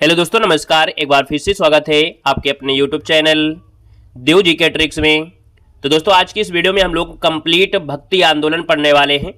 Hello दोस्तों, नमस्कार। एक बार फिर से स्वागत है आपके अपने यूट्यूब चैनल देव जी के ट्रिक्स में। तो दोस्तों, आज की इस वीडियो में हम लोग कंप्लीट भक्ति आंदोलन पढ़ने वाले हैं।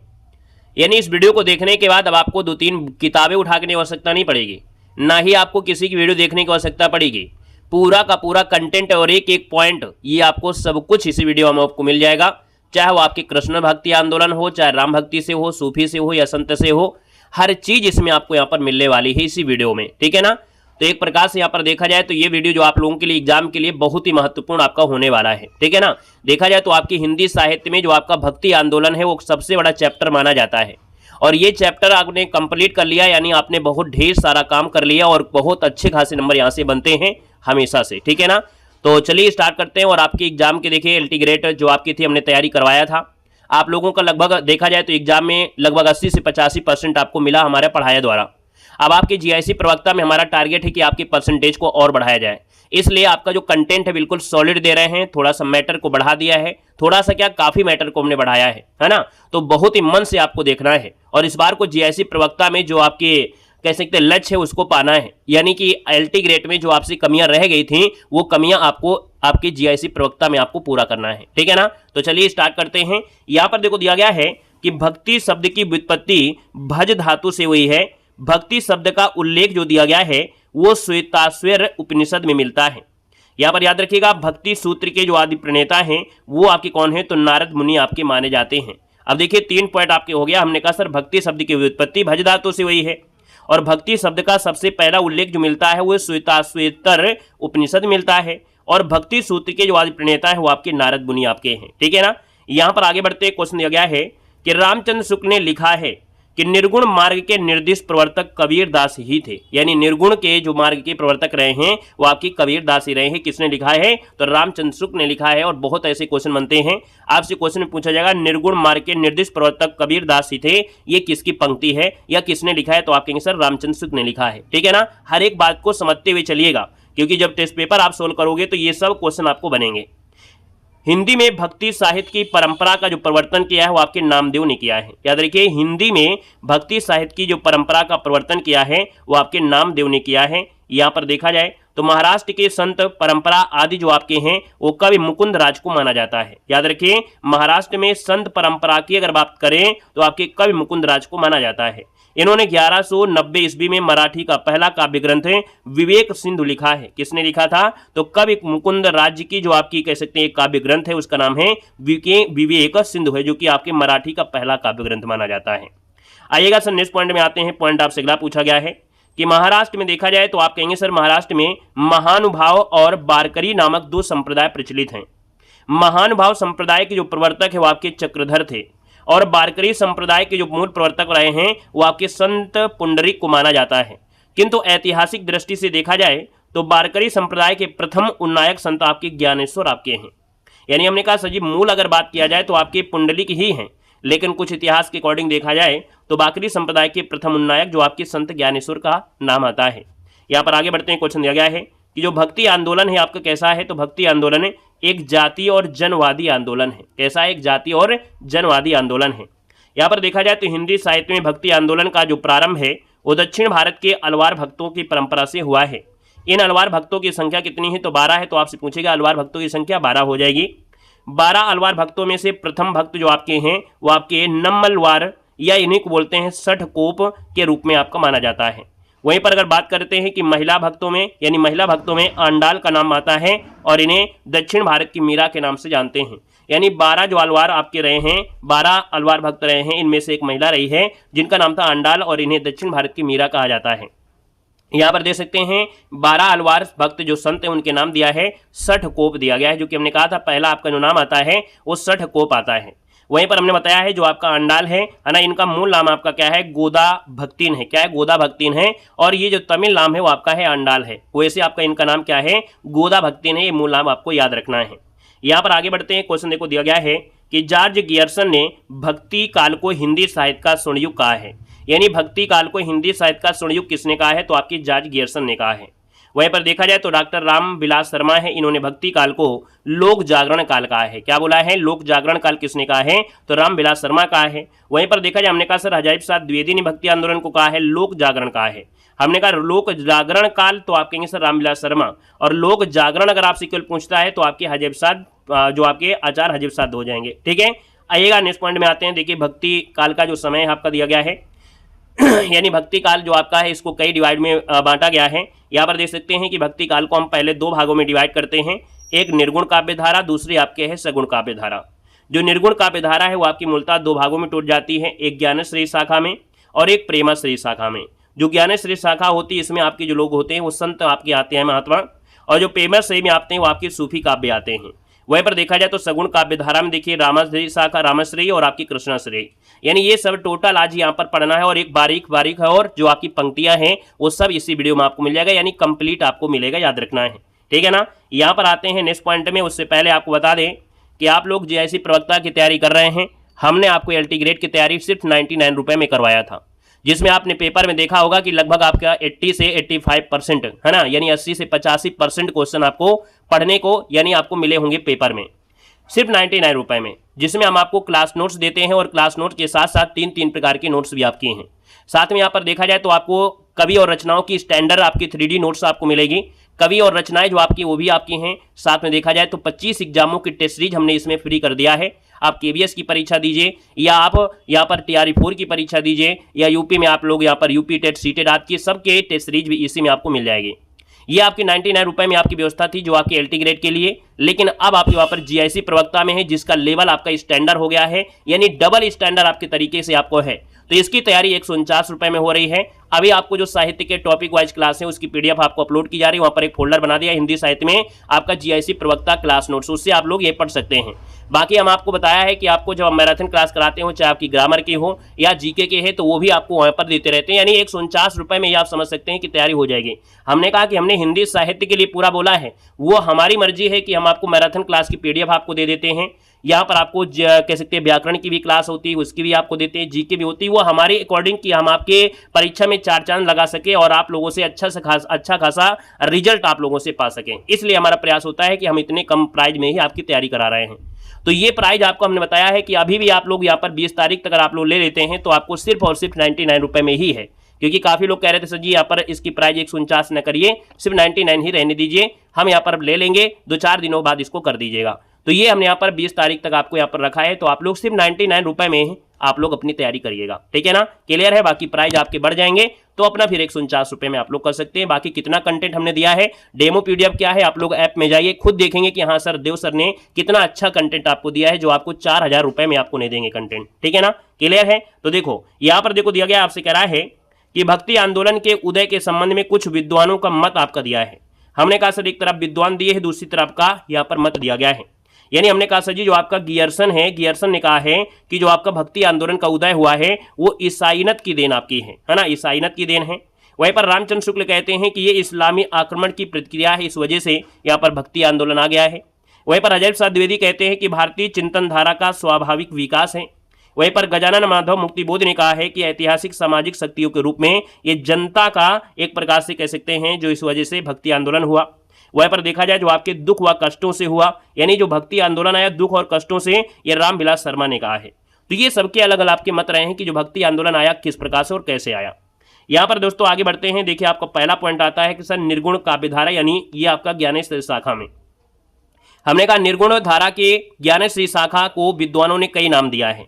यानी इस वीडियो को देखने के बाद अब आपको 2-3 किताबें उठाने की आवश्यकता नहीं पड़ेगी, ना ही आपको किसी की वीडियो देखने की आवश्यकता पड़ेगी। पूरा का पूरा कंटेंट और एक एक पॉइंट ये आपको सब कुछ इसी वीडियो में आपको मिल जाएगा। चाहे वो आपकी कृष्ण भक्ति आंदोलन हो, चाहे राम भक्ति से हो, सूफी से हो या संत से हो, हर चीज इसमें आपको यहाँ पर मिलने वाली है इसी वीडियो में। ठीक है ना। तो एक प्रकार से यहाँ पर देखा जाए तो ये वीडियो जो आप लोगों के लिए एग्जाम के लिए बहुत ही महत्वपूर्ण आपका होने वाला है। ठीक है ना। देखा जाए तो आपकी हिंदी साहित्य में जो आपका भक्ति आंदोलन है वो सबसे बड़ा चैप्टर माना जाता है, और ये चैप्टर आपने कंप्लीट कर लिया, यानी आपने बहुत ढेर सारा काम कर लिया और बहुत अच्छे खासे नंबर यहाँ से बनते हैं हमेशा से। ठीक है ना। तो चलिए स्टार्ट करते हैं। और आपके एग्जाम के देखिए एलटी ग्रेड जो आपकी थी हमने तैयारी करवाया था, आप लोगों का लगभग देखा जाए तो एग्जाम में लगभग 80 से 85% आपको मिला हमारे पढ़ाया द्वारा। अब आपके जीआईसी प्रवक्ता में हमारा टारगेट है कि आपकी परसेंटेज को और बढ़ाया जाए, इसलिए आपका जो कंटेंट है बिल्कुल सॉलिड दे रहे हैं। थोड़ा सा मैटर को बढ़ा दिया है, थोड़ा सा क्या काफी मैटर को हमने बढ़ाया है ना। तो बहुत ही मन से आपको देखना है, और इस बार को जीआईसी प्रवक्ता में जो आपके कह सकते हैं लक्ष्य है उसको पाना है। यानी कि एलटी ग्रेड में जो आपसे कमियां रह गई थी वो कमियां आपको आपके जीआईसी प्रवक्ता में आपको पूरा करना है। ठीक है ना। तो चलिए स्टार्ट करते हैं। यहां पर देखो दिया गया है कि भक्ति शब्द की व्युत्पत्ति भज धातु से हुई है। भक्ति शब्द का उल्लेख जो दिया गया है वो श्वेताश्वर उपनिषद में मिलता है। यहां पर याद रखिएगा, भक्ति सूत्र के जो आदि प्रणेता हैं वो आपके कौन है, तो नारद मुनि आपके माने जाते हैं। अब देखिए 3 पॉइंट आपके हो गया। हमने कहा सर भक्ति शब्द की व्युत्पत्ति भज धातु से हुई है, और भक्ति शब्द का सबसे पहला उल्लेख जो मिलता है वो श्वेताश्वेतर उपनिषद मिलता है, और भक्ति सूत्र के जो आदि प्रणेता है वो आपके नारद मुनि आपके हैं। ठीक है ना। यहां पर आगे बढ़ते क्वेश्चन दिया गया है कि रामचंद्र शुक्ल ने लिखा है कि निर्गुण मार्ग के निर्दिष्ट प्रवर्तक कबीर दास ही थे। यानी निर्गुण के जो मार्ग के प्रवर्तक रहे हैं वो आपकी कबीर दास ही रहे हैं। किसने लिखा है, तो रामचंद्र शुक्ल ने लिखा है। और बहुत ऐसे क्वेश्चन बनते हैं, आपसे क्वेश्चन में पूछा जाएगा निर्गुण मार्ग के निर्दिष्ट प्रवर्तक कबीर दास ही थे, ये किसकी पंक्ति है या किसने लिखा है, तो आप कहेंगे सर रामचंद्र शुक्ल ने लिखा है। ठीक है ना। हर एक बात को समझते हुए चलिएगा, क्योंकि जब टेस्ट पेपर आप सोल्व करोगे तो ये सब क्वेश्चन आपको बनेंगे। हिंदी में भक्ति साहित्य की परंपरा का जो प्रवर्तन किया है वो आपके नामदेव ने किया है। याद रखिए, हिंदी में भक्ति साहित्य की जो परंपरा का प्रवर्तन किया है वो आपके नामदेव ने किया है। यहाँ पर देखा जाए तो महाराष्ट्र के संत परंपरा आदि जो आपके हैं वो कवि मुकुंद राज को माना जाता है। याद रखिए, महाराष्ट्र में संत परंपरा की अगर बात करें तो आपके कवि मुकुंद राज को माना जाता है। इन्होंने 1190 ईस्वी में मराठी का पहला काव्य ग्रंथ विवेक सिंधु लिखा है। किसने लिखा था, तो कवि मुकुंद राज की जो आपकी कह सकते हैं काव्य ग्रंथ है उसका नाम है विवेक सिंधु है, जो कि आपके मराठी का पहला काव्य ग्रंथ माना जाता है। आइएगा सर नेक्स्ट पॉइंट में आते हैं। पॉइंट आपसे अगला पूछा गया है कि महाराष्ट्र में देखा जाए तो आप कहेंगे सर महाराष्ट्र में महानुभाव और बारकरी नामक 2 संप्रदाय प्रचलित हैं। महानुभाव संप्रदाय के जो प्रवर्तक है वो आपके चक्रधर थे, और बारकरी संप्रदाय के जो मूल प्रवर्तक रहे हैं वो आपके संत पुंडरीक को माना जाता है। किंतु ऐतिहासिक दृष्टि से देखा जाए तो बारकरी संप्रदाय के प्रथम उन्नायक संत आपके ज्ञानेश्वर आपके हैं। यानी हमने कहा सर जी मूल अगर बात किया जाए तो आपके पुंडलिक ही हैं, लेकिन कुछ इतिहास के अकॉर्डिंग देखा जाए तो बारकरी संप्रदाय के प्रथम उन्नायक जो आपके संत ज्ञानेश्वर का नाम आता है। यहाँ पर आगे बढ़ते हैं। क्वेश्चन दिया गया है कि जो भक्ति आंदोलन है आपका कैसा है, तो भक्ति आंदोलन एक जाति और जनवादी आंदोलन है। कैसा है, एक जाति और जनवादी आंदोलन है। यहाँ पर देखा जाए तो हिंदी साहित्य में भक्ति आंदोलन का जो प्रारंभ है वो दक्षिण भारत के अलवार भक्तों की परंपरा से हुआ है। इन अलवार भक्तों की संख्या कितनी है, तो 12 है। तो आपसे पूछेगा अलवार भक्तों की संख्या 12 हो जाएगी। 12 अलवार भक्तों में से प्रथम भक्त जो आपके हैं वो आपके नम्मलवार या इन्हीं को बोलते हैं सठकोप के रूप में आपका माना जाता है। वहीं पर अगर बात करते हैं कि महिला भक्तों में, यानी महिला भक्तों में आंडाल का नाम आता है, और इन्हें दक्षिण भारत की मीरा के नाम से जानते हैं। यानी 12 जो अलवार आपके रहे हैं, 12 अलवार भक्त रहे हैं, इनमें से एक महिला रही है जिनका नाम था आंडाल, और इन्हें दक्षिण भारत की मीरा कहा जाता है। यहाँ पर देख सकते हैं 12 अलवार भक्त जो संत है उनके नाम दिया है सठकोप दिया गया है, जो कि हमने कहा था पहला आपका जो नाम आता है वो सठकोप आता है। वहीं पर हमने बताया है जो आपका अंडाल है ना, इनका मूल नाम आपका क्या है, गोदा भक्तिन है। क्या है, गोदा भक्तिन है, और ये जो तमिल नाम है वो आपका है अंडाल है। वैसे आपका इनका नाम क्या है, गोदा भक्तिन है। ये मूल नाम आपको याद रखना है। यहाँ पर आगे बढ़ते हैं। क्वेश्चन देखो दिया गया है कि जॉर्ज गियर्सन ने भक्ति काल को हिंदी साहित्य का स्वर्ण युग कहा है। यानी भक्ति काल को हिंदी साहित्य का स्वर्ण युग किसने कहा है, तो आपकी जॉर्ज गियर्सन ने कहा है। वहीं पर देखा जाए तो डॉक्टर रामविलास शर्मा है, इन्होंने भक्ति काल को लोक जागरण काल कहा है। क्या बोला है? लोक जागरण काल किसने कहा है? तो रामविलास शर्मा कहा है। वहीं पर देखा जाए हमने कहा सर हजारी प्रसाद द्विवेदी ने भक्ति आंदोलन को कहा है लोक जागरण कहा है। हमने कहा लोक जागरण काल, तो आप कहेंगे सर रामविलास शर्मा, और लोक जागरण अगर आपसे केवल पूछता है तो आपके हजारी प्रसाद जो आपके आचार्य हजारी प्रसाद हो जाएंगे। ठीक है, आइएगा नेक्स्ट पॉइंट में आते हैं। देखिए भक्ति काल का जो समय है आपका दिया गया है यानी भक्ति काल जो आपका है इसको कई डिवाइड में बांटा गया है। यहाँ पर देख सकते हैं कि भक्ति काल को हम पहले दो भागों में डिवाइड करते हैं, एक निर्गुण काव्य धारा, दूसरी आपके है सगुण काव्य धारा। जो निर्गुण काव्य धारा है वो आपकी मूलतः दो भागों में टूट जाती है, एक ज्ञानश्रेय शाखा में और एक प्रेमाश्रेय शाखा में। जो ज्ञानश्रेय शाखा होती है इसमें आपके जो लोग होते हैं वो संत आपके आते हैं, महात्मा, और जो प्रेमाश्रेय में आते हैं वो आपके सूफी काव्य आते हैं। वहीं पर देखा जाए तो सगुण काव्य धारा में देखिए रामाश्रेय शाखा, रामाश्रेय और आपकी कृष्णाश्रेय, यानी ये सब टोटल आज यहाँ पर पढ़ना है, और एक बारीक बारीक है और जो आपकी पंक्तियां हैं वो सब इसी वीडियो में आपको मिल जाएगा, यानी कंप्लीट आपको मिलेगा, याद रखना है। ठीक है ना। यहाँ पर आते हैं नेक्स्ट पॉइंट में। उससे पहले आपको बता दें कि आप लोग जैसी प्रवक्ता की तैयारी कर रहे हैं, हमने आपको LT ग्रेड की तैयारी सिर्फ 99 रुपये में करवाया था, जिसमें आपने पेपर में देखा होगा कि लगभग आपका 80 से 85% है ना, यानी 80 से 85% क्वेश्चन आपको पढ़ने को यानी आपको मिले होंगे पेपर में सिर्फ 99 रुपये में, जिसमें हम आपको क्लास नोट्स देते हैं और क्लास नोट के साथ साथ तीन प्रकार के नोट्स भी आपके हैं। साथ में यहाँ पर देखा जाए तो आपको कवि और रचनाओं की स्टैंडर्ड आपकी 3D नोट्स आपको मिलेगी, कवि और रचनाएं जो आपकी वो भी आपकी हैं। साथ में देखा जाए तो 25 एग्जामों की टेस्ट सीरीज हमने इसमें फ्री कर दिया है। आप KVS की परीक्षा दीजिए या आप यहाँ पर TRE4 की परीक्षा दीजिए या यूपी में आप लोग यहाँ पर यूपी टेट, सीटेट आदि की सबके टेस्ट सीरीज भी इसी में आपको मिल जाएगी। ये आपकी 99 रुपये में आपकी व्यवस्था थी जो आपके LT ग्रेड के लिए, लेकिन अब आपके वहाँ पर GIC प्रवक्ता में है जिसका लेवल आपका स्टैंडर्ड हो गया है, यानी डबल स्टैंडर्ड आपके तरीके से आपको है, तो इसकी तैयारी 149 रुपये में हो रही है। अभी आपको जो साहित्य के टॉपिक वाइज क्लास है उसकी PDF आपको अपलोड की जा रही है, वहाँ पर एक फोल्डर बना दिया हिंदी साहित्य में आपका GIC प्रवक्ता क्लास नोट्स, उससे आप लोग ये पढ़ सकते हैं। बाकी हम आपको बताया है कि आपको जब मैराथन क्लास कराते हो, चाहे आपकी ग्रामर की हो या GK के है, तो वो भी आपको वहाँ पर देते रहते हैं, यानी 149 रुपये में ये आप समझ सकते हैं कि तैयारी हो जाएगी। हमने कहा कि हमने हिंदी साहित्य के लिए पूरा बोला है, वो हमारी मर्जी है कि हम आपको मैराथन क्लास की PDF आपको दे देते हैं। यहाँ पर आपको कह सकते हैं व्याकरण की भी क्लास होती है, उसकी भी आपको देते हैं, GK भी होती है, वो हमारे अकॉर्डिंग कि हम आपके परीक्षा में 4 चांद लगा सके और आप लोगों से अच्छा खासा रिजल्ट आप लोगों से पा सकें। इसलिए हमारा प्रयास होता है कि हम इतने कम प्राइज में ही आपकी तैयारी करा रहे हैं। तो ये प्राइज आपको हमने बताया है कि अभी भी आप लोग यहाँ पर 20 तारीख तक अगर आप लोग ले लेते हैं तो आपको सिर्फ और सिर्फ 99 रुपये में ही है, क्योंकि काफ़ी लोग कह रहे थे सर जी यहाँ पर इसकी प्राइस 149 न करिए, सिर्फ 99 ही रहने दीजिए, हम यहाँ पर ले लेंगे, 2-4 दिनों बाद इसको कर दीजिएगा। तो ये हमने यहाँ पर 20 तारीख तक आपको यहाँ पर रखा है, तो आप लोग सिर्फ 99 रुपये में आप लोग अपनी तैयारी करिएगा। ठीक है ना, क्लियर है। बाकी प्राइस आपके बढ़ जाएंगे तो अपना फिर 149 रुपये में आप लोग कर सकते हैं। बाकी कितना कंटेंट हमने दिया है, डेमो PDF क्या है, आप लोग ऐप में जाइए खुद देखेंगे कि हाँ सर देव सर ने कितना अच्छा कंटेंट आपको दिया है, जो आपको 4000 रुपये में आपको नहीं देंगे कंटेंट। ठीक है ना, क्लियर है। तो देखो यहाँ पर देखो दिया गया, आपसे कह रहा है कि भक्ति आंदोलन के उदय के संबंध में कुछ विद्वानों का मत आपका दिया है। हमने कहा सर एक तरफ विद्वान दिए हैं, दूसरी तरफ का यहाँ पर मत दिया गया है। यानी हमने कहा सर जी जो आपका गियर्सन है, गियर्सन ने कहा है कि जो आपका भक्ति आंदोलन का उदय हुआ है वो ईसाईयत की देन आपकी है ना, ईसाईयत की देन है। वहीं पर रामचंद्र शुक्ल कहते हैं कि ये इस्लामी आक्रमण की प्रतिक्रिया है, इस वजह से यहाँ पर भक्ति आंदोलन आ गया है। वहीं पर हजारी प्रसाद द्विवेदी कहते हैं कि भारतीय चिंतन धारा का स्वाभाविक विकास है। वहीं पर गजानन माधव मुक्तिबोध ने कहा है कि ऐतिहासिक सामाजिक शक्तियों के रूप में ये जनता का एक प्रकार से कह सकते हैं जो इस वजह से भक्ति आंदोलन हुआ। वहीं पर देखा जाए जो आपके दुख व कष्टों से हुआ, यानी जो भक्ति आंदोलन आया दुख और कष्टों से, ये रामविलास शर्मा ने कहा है। तो ये सबके अलग अलग आपके मत रहे हैं कि जो भक्ति आंदोलन आया किस प्रकार से और कैसे आया। यहाँ पर दोस्तों आगे बढ़ते हैं। देखिए आपका पहला पॉइंट आता है कि सर निर्गुण काव्यधारा, यानी ये आपका ज्ञानेश्वरी शाखा में हमने कहा निर्गुण धारा के ज्ञानेश्वरी शाखा को विद्वानों ने कई नाम दिया है।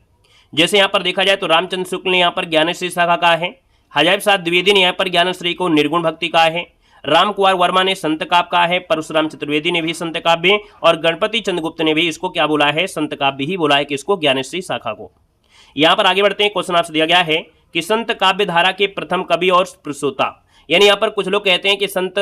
जैसे यहाँ पर देखा जाए तो रामचंद्र शुक्ल ने यहाँ पर ज्ञानेश्वरी शाखा कहा है, हजारी प्रसाद द्विवेदी ने यहाँ पर ज्ञानेश्वरी को निर्गुण भक्ति कहा है, राम कुमार वर्मा ने संत काव्य कहा है, परशुराम चतुर्वेदी ने भी संत काव्य, और गणपति चंद्रगुप्त ने भी इसको क्या बोला है, संत काव्य ही बोला है कि इसको ज्ञानेश्वरी शाखा को। यहाँ पर आगे बढ़ते हैं। क्वेश्चन आपसे दिया गया है कि संत काव्य धारा के प्रथम कवि और प्रसूता, यानी यहाँ पर कुछ लोग कहते हैं कि संत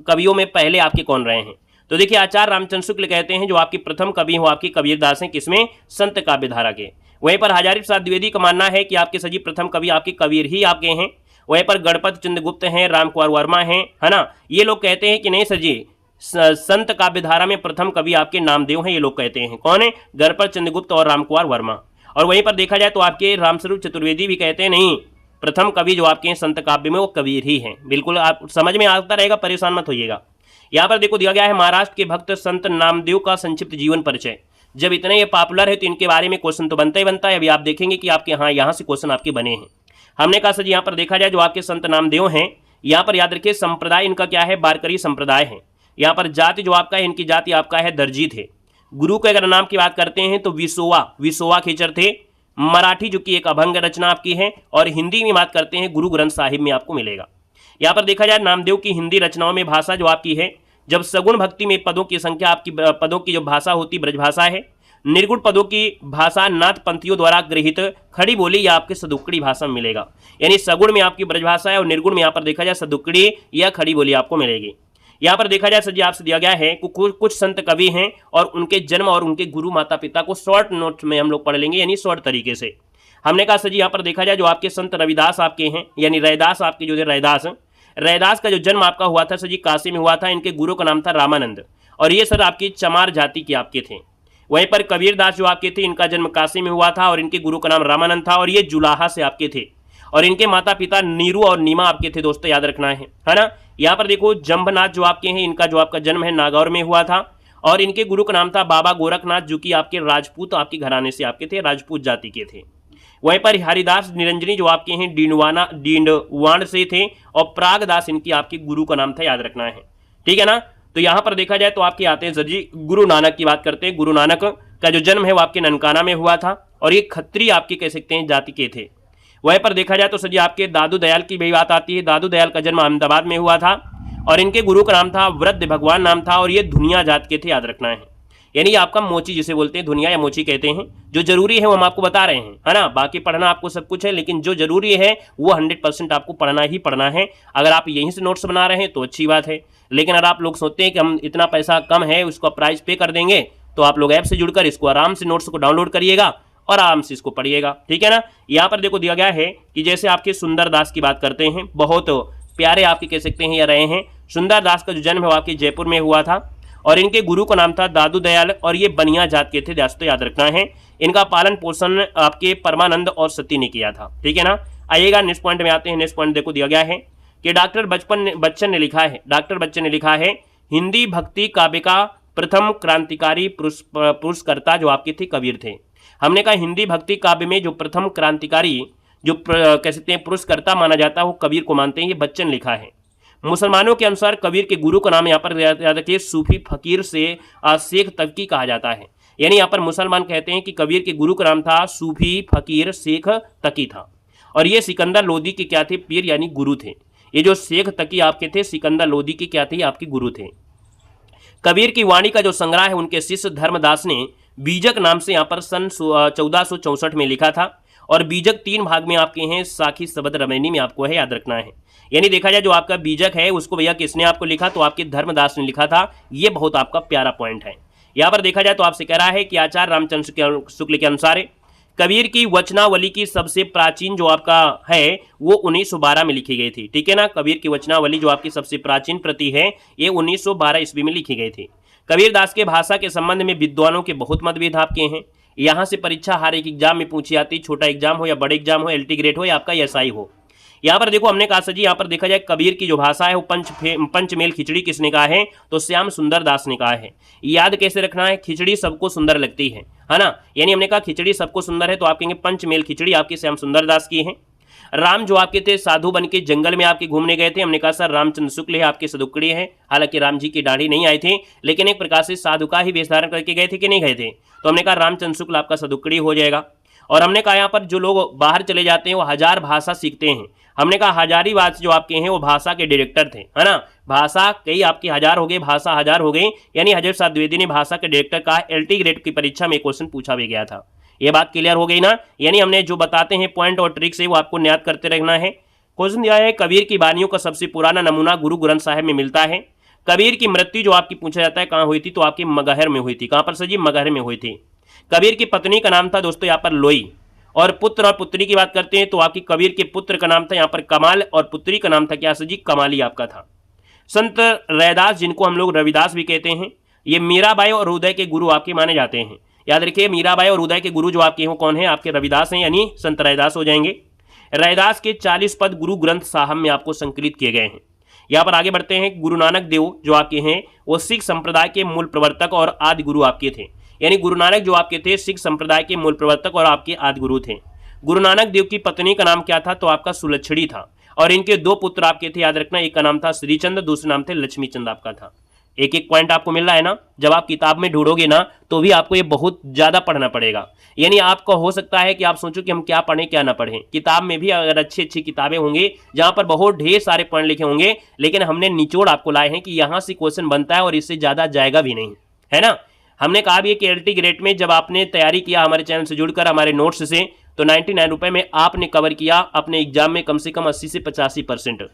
कवियों में पहले आपके कौन रहे हैं। तो देखिए आचार्य रामचंद्र शुक्ल कहते हैं जो आपकी प्रथम कवि हो आपकी कबीरदास हैं, किसमें, संत काव्य धारा के। वहीं पर हजारी प्रसाद द्विवेदी का मानना है कि आपके सजी प्रथम कवि आपके कबीर ही आपके हैं। वहीं पर गणपति चंद्रगुप्त हैं, राम कुमार वर्मा हैं, है ना। ये लोग कहते हैं कि नहीं सर जी संत काव्यधारा में प्रथम कवि आपके नामदेव हैं, ये लोग कहते हैं। कौन है, गणपति चंद्रगुप्त और राम कुमार वर्मा। और वहीं पर देखा जाए तो आपके रामस्वरूप चतुर्वेदी भी कहते हैं नहीं प्रथम कवि जो आपके हैं संत काव्य में वो कबीर ही हैं। बिल्कुल आप समझ में आता रहेगा, परेशान मत होइएगा। यहाँ पर देखो दिया गया है महाराष्ट्र के भक्त संत नामदेव का संक्षिप्त जीवन परिचय। जब इतने ये पॉपुलर है तो इनके बारे में क्वेश्चन तो बनता ही बनता है। अभी आप देखेंगे कि आपके यहाँ से क्वेश्चन आपके बने हैं। हमने कहा सर यहाँ पर देखा जाए जो आपके संत नामदेव हैं, यहाँ पर याद रखिए संप्रदाय इनका क्या है, वारकरी संप्रदाय है। यहाँ पर जाति जो आपका है, इनकी जाति आपका है दर्जी थे। गुरु के अगर नाम की बात करते हैं तो विसोवा खेचर थे। मराठी जो कि एक अभंग रचना आपकी है, और हिंदी में बात करते हैं गुरु ग्रंथ साहिब में आपको मिलेगा। यहाँ पर देखा जाए नामदेव की हिंदी रचनाओं में भाषा जो आपकी है, जब सगुण भक्ति में पदों की संख्या आपकी पदों की जो भाषा होती ब्रजभाषा है, निर्गुण पदों की भाषा नाथ पंथियों द्वारा गृहित खड़ी बोली या आपके सदुक्कड़ी भाषा में मिलेगा। यानी सगुण में आपकी ब्रजभाषा है और निर्गुण में यहाँ पर देखा जाए सदुक्कड़ी या खड़ी बोली आपको मिलेगी। यहाँ पर देखा जाए सर जी आपसे दिया गया है कुछ संत कवि हैं और उनके जन्म और उनके गुरु माता पिता को शॉर्ट नोट में हम लोग पढ़ लेंगे, यानी शॉर्ट तरीके से। हमने कहा सर जी यहाँ पर देखा जाए जो आपके संत रविदास आपके हैं, यानी रैदास आपके जो रैदास का जो जन्म आपका हुआ था सर जी काशी में हुआ था। इनके गुरु का नाम था रामानंद, और ये सर आपकी चमार जाति के आपके थे। वहीं पर कबीर दास जो आपके थे, इनका जन्म काशी में हुआ था और इनके गुरु का नाम रामानंद था, और ये जुलाहा से आपके थे। और इनके माता पिता नीरू और नीमा आपके थे, दोस्तों याद रखना है ना। यहाँ पर देखो जंभनाथ जो आपके हैं, इनका जो आपका जन्म है नागौर में हुआ था, और इनके गुरु का नाम था बाबा गोरखनाथ, जो कि आपके राजपूत आपके घराने से आपके थे, राजपूत जाति के थे। वहीं पर हरिदास निरंजनी जो आपके हैं डींडवान से थे, और प्रागदास इनकी आपके गुरु का नाम था, याद रखना है, ठीक है ना। तो यहाँ पर देखा जाए तो आपके आते हैं सर जी गुरु नानक की बात करते हैं। गुरु नानक का जो जन्म है वो आपके ननकाना में हुआ था, और ये खत्री आपके कह सकते हैं जाति के थे। वहीं पर देखा जाए तो सर जी आपके दादू दयाल की भी बात आती है। दादू दयाल का जन्म अहमदाबाद में हुआ था, और इनके गुरु का नाम था वृद्ध भगवान नाम था, और ये धुनिया जात के थे, याद रखना है। यानी आपका मोची जिसे बोलते हैं, धुनिया या मोची कहते हैं। जो जरूरी है वो हम आपको बता रहे हैं, है ना। बाकी पढ़ना आपको सब कुछ है, लेकिन जो जरूरी है वो 100% आपको पढ़ना ही पढ़ना है। अगर आप यहीं से नोट्स बना रहे हैं तो अच्छी बात है, लेकिन अगर आप लोग सोचते हैं कि हम इतना पैसा कम है उसको प्राइस पे कर देंगे, तो आप लोग ऐप से जुड़कर इसको आराम से नोट्स को डाउनलोड करिएगा और आराम से इसको पढ़िएगा, ठीक है ना। यहाँ पर देखो दिया गया है कि जैसे आपके सुंदर दास की बात करते हैं, बहुत प्यारे आपके कह सकते हैं या रहे हैं। सुंदर दास का जो जन्म है वो आपके जयपुर में हुआ था, और इनके गुरु का नाम था दादू दयाल, और ये बनिया जात के थे, दोस्तों याद रखना है। इनका पालन पोषण आपके परमानंद और सती ने किया था, ठीक है ना। आइएगा नेक्स्ट पॉइंट में आते हैं। नेक्स्ट पॉइंट देखो दिया गया है कि डॉक्टर बच्चन ने लिखा है हिंदी भक्ति काव्य का प्रथम क्रांतिकारी पुरस्कर्ता जो आपके थे कबीर थे। हमने कहा हिंदी भक्ति काव्य में जो प्रथम क्रांतिकारी जो कह सकते हैं पुरस्कर्ता माना जाता है वो कबीर को मानते हैं, ये बच्चन लिखा है। मुसलमानों के अनुसार कबीर के गुरु का नाम यहाँ पर याद रखिए सूफी फकीर से शेख तकी कहा जाता है। यानी यहाँ पर मुसलमान कहते हैं कि कबीर के गुरु का नाम था सूफी फकीर शेख तकी था, और ये सिकंदर लोदी के क्या थे, पीर यानी गुरु थे। ये जो शेख तकी आपके थे सिकंदर लोदी के क्या थे, आपके गुरु थे। कबीर की वाणी का जो संग्रह है उनके शिष्य धर्मदास ने बीजक नाम से यहाँ पर सन 1464 में लिखा था, और बीजक 3 भाग में आपके हैं, साखी शब्द रमैनी में आपको है, याद रखना है। यानी देखा जाए जो आपका बीजक है उसको भैया किसने आपको लिखा, तो आपके धर्मदास ने लिखा था। ये बहुत आपका प्यारा पॉइंट है। यहाँ पर देखा जाए तो आपसे कह रहा है कि आचार्य रामचंद्र शुक्ल के अनुसार कबीर की वचनावली की सबसे प्राचीन जो आपका है वो 1912 में लिखी गई थी, ठीक है ना। कबीर की वचनावली जो आपकी सबसे प्राचीन प्रति है ये 1912 ईस्वी में लिखी गई थी। कबीर दास के भाषा के संबंध में विद्वानों के बहुत मतभेद आपके हैं। यहाँ से परीक्षा हर एक एग्जाम में पूछी जाती, छोटा एग्जाम हो या बड़े एग्जाम हो, एलटी ग्रेड हो या आपका एसआई हो। यहाँ पर देखो हमने कहा सर जी यहाँ पर देखा जाए कबीर की जो भाषा है वो पंचमेल खिचड़ी किसने कहा है, तो श्याम सुंदर दास ने कहा है। याद कैसे रखना है, खिचड़ी सबको सुंदर लगती है ना। यानी हमने कहा खिचड़ी सबको सुंदर है तो आप कहेंगे पंचमेल खिचड़ी आपकी श्याम सुंदर दास की है। राम जो आपके थे साधु बन के जंगल में आपके घूमने गए थे, हमने कहा सर रामचंद्र शुक्ल है आपके सदुक्कड़ी है। हालांकि राम जी की दाढ़ी नहीं आई थी, लेकिन एक प्रकार से साधु का ही वेश धारण करके गए थे कि नहीं गए थे, तो हमने कहा रामचंद्र शुक्ल आपका सदुक्कड़ी हो जाएगा। और हमने कहा यहाँ पर जो लोग बाहर चले जाते हैं वो 1000 भाषा सीखते हैं। हमने कहा हजारीबाग जो आपके हैं वो भाषा के डायरेक्टर थे, है ना। भाषा कई आपकी 1000 हो गई, भाषा 1000 हो गई, यानी हजरत साहब द्विवेदी ने भाषा के डायरेक्टर कहा। एलटी ग्रेड की परीक्षा में क्वेश्चन पूछा भी गया था। ये बात क्लियर हो गई ना। यानी हमने जो बताते हैं पॉइंट और ट्रिक से वो आपको याद करते रहना है। क्वेश्चन दिया है कबीर की वाणियों का सबसे पुराना नमूना गुरु ग्रंथ साहिब में मिलता है। कबीर की मृत्यु जो आपकी पूछा जाता है कहाँ हुई थी, तो आपकी मगहर में हुई थी। कहाँ पर सर जी, मगहर में हुई थी। कबीर की पत्नी का नाम था दोस्तों यहाँ पर लोई, और पुत्र और पुत्री की बात करते हैं तो आपकी कबीर के पुत्र का नाम था यहाँ पर कमाल, और पुत्री का नाम था क्या सर जी, कमाली आपका था। संत रैदास जिनको हम लोग रविदास भी कहते हैं, ये मीराबाई और उदय के गुरु आपके माने जाते हैं। याद रखिए मीराबाई और उदय के गुरु जो आपके हैं वो कौन है, आपके रविदास हैं, यानी संत रैदास हो जाएंगे। रैदास के 40 पद गुरु ग्रंथ साहब में आपको संकलित किए गए हैं। यहाँ पर आगे बढ़ते हैं। गुरु नानक देव जो आपके हैं वो सिख संप्रदाय के मूल प्रवर्तक और आदि गुरु आपके थे। यानी गुरु नानक जो आपके थे सिख संप्रदाय के मूल प्रवर्तक और आपके आदि गुरु थे। गुरु नानक देव की पत्नी का नाम क्या था? तो आपका सुलक्षणी था। और इनके 2 पुत्र आपके थे, याद रखना। एक का नाम था श्रीचंद, दूसरे नाम थे लक्ष्मी चंद आपका था। एक एक पॉइंट आपको मिल रहा है ना। जब आप किताब में ढूंढोगे ना तो भी आपको ये बहुत ज्यादा पढ़ना पड़ेगा। यानी आपको हो सकता है कि आप सोचो कि हम क्या पढ़ें क्या ना पढ़ें। किताब में भी अगर अच्छी अच्छी किताबें होंगी जहां पर बहुत ढेर सारे पॉइंट लिखे होंगे, लेकिन हमने निचोड़ आपको लाए हैं कि यहां से क्वेश्चन बनता है और इससे ज्यादा जाएगा भी नहीं, है ना। हमने कहा भी कि एलटी ग्रेड में जब आपने तैयारी किया हमारे चैनल से जुड़कर हमारे नोट्स से, तो 99 रुपए में आपने कवर किया अपने एग्जाम में कम से कम 80 से 85%।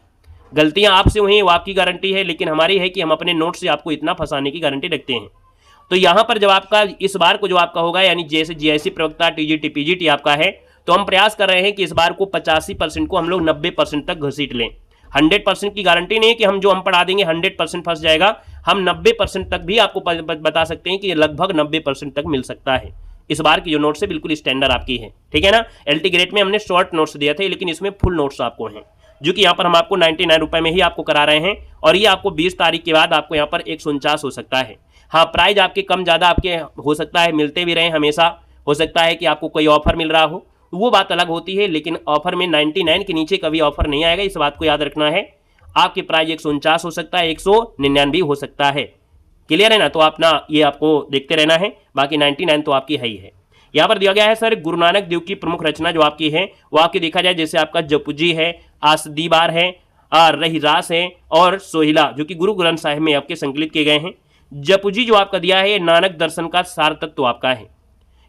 गलतियां आपसे हुई वो आपकी गारंटी है, लेकिन हमारी है कि हम अपने नोट से आपको इतना फंसाने की गारंटी रखते हैं। तो यहां पर जब आपका इस बार को जो आपका होगा, यानी जैसे जीआईसी प्रवक्ता, टीजीटी, पीजीटी आपका है, तो हम प्रयास कर रहे हैं कि इस बार को 85% को हम लोग 90% तक घसीट लें। 100% की गारंटी नहीं है कि हम जो हम पढ़ा देंगे 100% फंस जाएगा। हम 90% तक भी आपको बता सकते हैं कि लगभग 90% तक मिल सकता है। इस बार की जो नोट्स है बिल्कुल स्टैंडर्ड आपकी है, ठीक है ना। एलटी ग्रेड में हमने शॉर्ट नोट्स दिए थे, लेकिन इसमें फुल नोट्स आपको हैं, जो कि यहाँ पर हम आपको 99 रुपए में ही आपको करा रहे हैं। और ये आपको 20 तारीख के बाद आपको यहाँ पर 149 हो सकता है। हाँ, प्राइस आपके कम ज़्यादा आपके हो सकता है, मिलते भी रहे हमेशा। हो सकता है कि आपको कोई ऑफर मिल रहा हो, वो बात अलग होती है, लेकिन ऑफर में 99 के नीचे कभी ऑफर नहीं आएगा, इस बात को याद रखना है। आपके प्राइस 149 हो सकता है, 199 हो सकता है। क्लियर है ना। तो अपना ये आपको देखते रहना है, बाकी 99 तो आपकी है ही है। यहाँ पर दिया गया है सर गुरु नानक देव की प्रमुख रचना जो आपकी है वो आपकी देखा जाए जैसे आपका जपुजी है, आसदीबार है, रहीरास है और सोहिला, जो कि गुरु ग्रंथ साहिब में आपके संकलित किए गए हैं। जपुजी जो आपका दिया है ये नानक दर्शन का सार तत्व आपका है।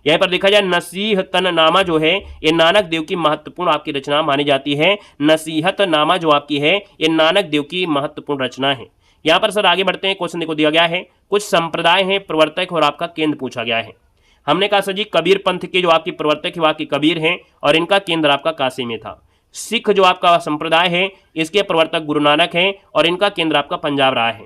यहाँ पर देखा जाए नसीहतनामा जो है ये नानक देव की महत्वपूर्ण आपकी रचना मानी जाती है। नसीहतनामा जो आपकी है ये नानक देव की महत्वपूर्ण रचना है। यहाँ पर सर आगे बढ़ते हैं। क्वेश्चन देखो दिया गया है कुछ संप्रदाय हैं प्रवर्तक और आपका केंद्र पूछा गया है। हमने कहा सर जी कबीर पंथ के जो आपकी प्रवर्तक है वो आपकी कबीर हैं और इनका केंद्र आपका काशी में था। सिख जो आपका संप्रदाय है इसके प्रवर्तक गुरु नानक हैं और इनका केंद्र आपका पंजाब रहा है।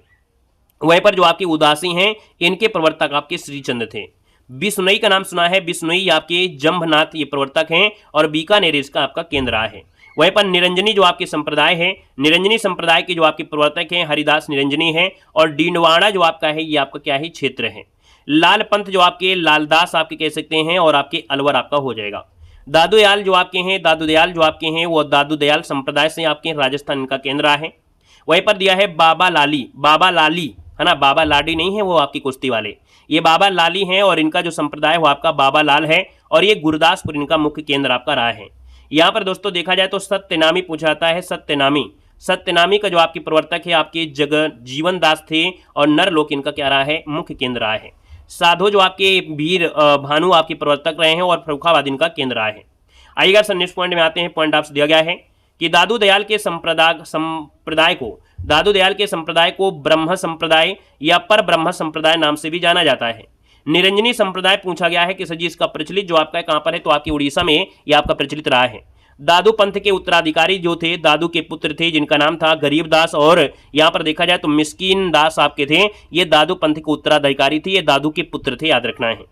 वहीं पर जो आपकी उदासी हैं इनके प्रवर्तक आपके श्रीचंद थे। बिश्नोई का नाम सुना है, बिश्नोई आपके जंभनाथ ये प्रवर्तक हैं और बीकानेर इसका आपका केंद्र रहा है। वहीं पर निरंजनी जो आपके संप्रदाय है, निरंजनी संप्रदाय के जो आपके प्रवर्तक हैं हरिदास निरंजनी है और डींडवाड़ा जो आपका है ये आपका क्या है क्षेत्र है। लाल पंथ जो आपके लालदास आपके कह सकते हैं और आपके अलवर आपका हो जाएगा। दादू दयाल जो आपके हैं, दादू दयाल जो आपके हैं वो दादू दयाल संप्रदाय से आपके राजस्थान इनका केंद्र है। वहीं पर दिया है बाबा लाली, बाबा लाली है ना, बाबा लाडी नहीं है वो आपकी कुश्ती वाले, ये बाबा लाली हैं और इनका जो संप्रदाय वो आपका बाबा लाल है और ये गुरदासपुर इनका मुख्य केंद्र आपका रहा है। यहाँ पर दोस्तों देखा जाए तो सत्यनामी पूछा जाता है। सत्यनामी, सत्यनामी का जो आपके प्रवर्तक है आपके जगजीवन दास थे और नरलोक इनका क्या रहा है मुख्य केंद्र रहा है। साधु जो आपके वीर भानु आपके प्रवर्तक रहे हैं और फर्रुखाबाद इनका केंद्र रहा है। आइएगा सर नेक्स्ट पॉइंट में आते हैं। पॉइंट आपसे दिया गया है कि दादू दयाल के संप्रदाय को ब्रह्म संप्रदाय या पर ब्रह्म संप्रदाय नाम से भी जाना जाता है। निरंजनी संप्रदाय पूछा गया है कि सर जी इसका प्रचलित जो आपका कहां पर है, तो आपकी उड़ीसा में ये आपका प्रचलित रहा है। दादू पंथ के उत्तराधिकारी जो थे दादू के पुत्र थे जिनका नाम था गरीबदास और यहाँ पर देखा जाए तो मिस्कीन दास आपके थे, ये दादू पंथ के उत्तराधिकारी थे, ये दादू के पुत्र थे, याद रखना है।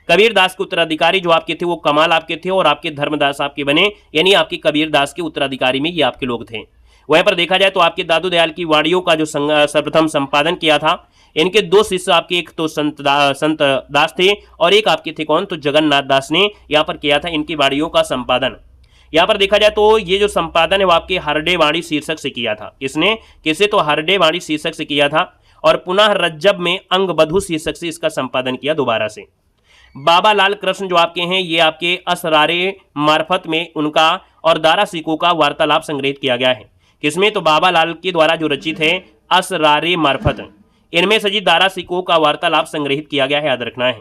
कबीर दास के उत्तराधिकारी जो आपके थे वो कमाल आपके थे और आपके धर्मदास आपके बने, यानी आपके कबीर दास के उत्तराधिकारी में ये आपके लोग थे। वहीं पर देखा जाए तो आपके दादू दयाल की वाणियों का जो सर्वप्रथम संपादन किया था, इनके 2 शिष्य आपके एक तो संत दास थे और एक आपके थे कौन, तो जगन्नाथ दास ने यहाँ पर किया था इनकी वाणियों का संपादन। यहाँ पर देखा जाए तो ये जो संपादन है वो आपके हरडे वाणी शीर्षक से किया था। किसने, किसे, तो हरडे वाणी शीर्षक से किया था और पुनः रज्जब में अंगबधु शीर्षक से इसका संपादन किया दोबारा से। बाबा लाल कृष्ण जो आपके हैं ये आपके असरारे मार्फत में उनका और दारा सिकों का वार्तालाप संग्रहित किया गया है। किसमें, तो बाबा लाल के द्वारा जो रचित है असरारे मार्फत, इनमें सजी दारा सिकों का वार्तालाप संग्रहित किया गया है, याद रखना है।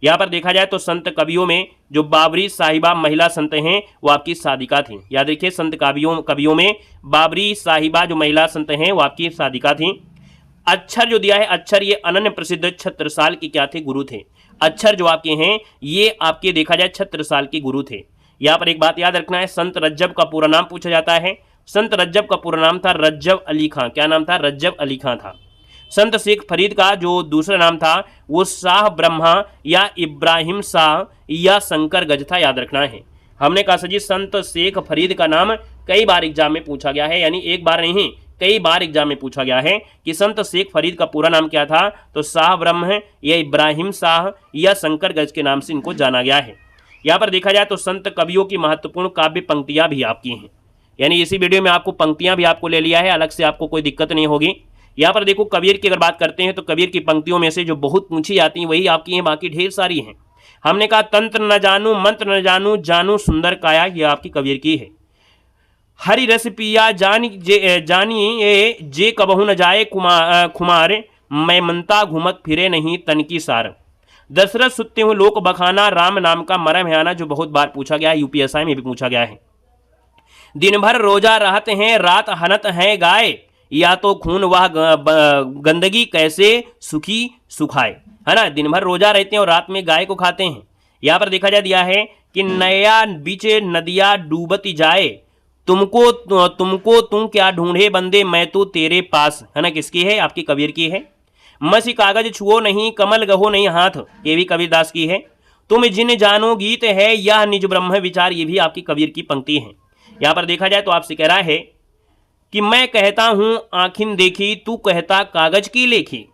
यहाँ पर देखा जाए तो संत कवियों में जो बाबरी साहिबा महिला संत हैं वो आपकी साधिका थी। याद रखिए संत कवियों में बाबरी साहिबा जो महिला संत हैं वो आपकी साधिका थी। अक्षर जो दिया है, अक्षर ये अनन्य प्रसिद्ध छत्रसाल के क्या थे, गुरु थे। अक्षर जो आपके हैं ये आपके देखा जाए छत्रसाल के गुरु थे। यहाँ पर एक बात याद रखना है, संत रज्जब का पूरा नाम पूछा जाता है। संत रज्जब का पूरा नाम था रज्जब अली खां। क्या नाम था, रज्जब अली खां था। संत शेख फरीद का जो दूसरा नाम था वो शाह ब्रह्मा या इब्राहिम शाह या शंकर गज था, याद रखना है। हमने कहा सर जी संत शेख फरीद का नाम कई बार एग्जाम में पूछा गया है, यानी एक बार नहीं कई बार एग्जाम में पूछा गया है कि संत शेख फरीद का पूरा नाम क्या था। तो शाह ब्रह्म या इब्राहिम शाह या शंकर गज के नाम से इनको जाना गया है। यहाँ पर देखा जाए तो संत कवियों की महत्वपूर्ण काव्य पंक्तियां भी आपकी हैं, यानी इसी वीडियो में आपको पंक्तियां भी आपको ले लिया है, अलग से आपको कोई दिक्कत नहीं होगी। यहाँ पर देखो कबीर की अगर बात करते हैं तो कबीर की पंक्तियों में से जो बहुत पूछी जाती हैं वही आपकी हैं, बाकी ढेर सारी हैं। हमने कहा तंत्र न जानू मंत्र न जानू, जानू सुंदर काया, ये आपकी कबीर की है। हरि रस पिया जानी जे कबहू न जाए खुमार, मैं मनता घुमत फिरे नहीं तन की सार। दशरथ सुत्ते हूँ लोक बखाना, राम नाम का मरम है आना, जो बहुत बार पूछा गया है, यूपीएसआई में भी पूछा गया है। दिन भर रोजा रहत हैं रात हनत हैं गाय, या तो खून वह गंदगी कैसे सुखी सुखाए, है ना। दिन भर रोजा रहते हैं और रात में गाय को खाते हैं। यहाँ पर देखा जा दिया है कि नया बीच नदिया डूबती जाए, तुमको तुम क्या ढूंढे बंदे मैं तो तेरे पास, है ना। किसकी है? आपकी कबीर की है। मसी कागज छुओ नहीं कमल गहो नहीं हाथ, ये भी कबीरदास की है। तुम जिन जानो गीत है यह निज ब्रह्म विचार, ये भी आपकी कबीर की पंक्ति है। यहाँ पर देखा जाए तो आपसे कह रहा है कि मैं कहता हूं आँखिन देखी, तू कहता कागज की लेखी।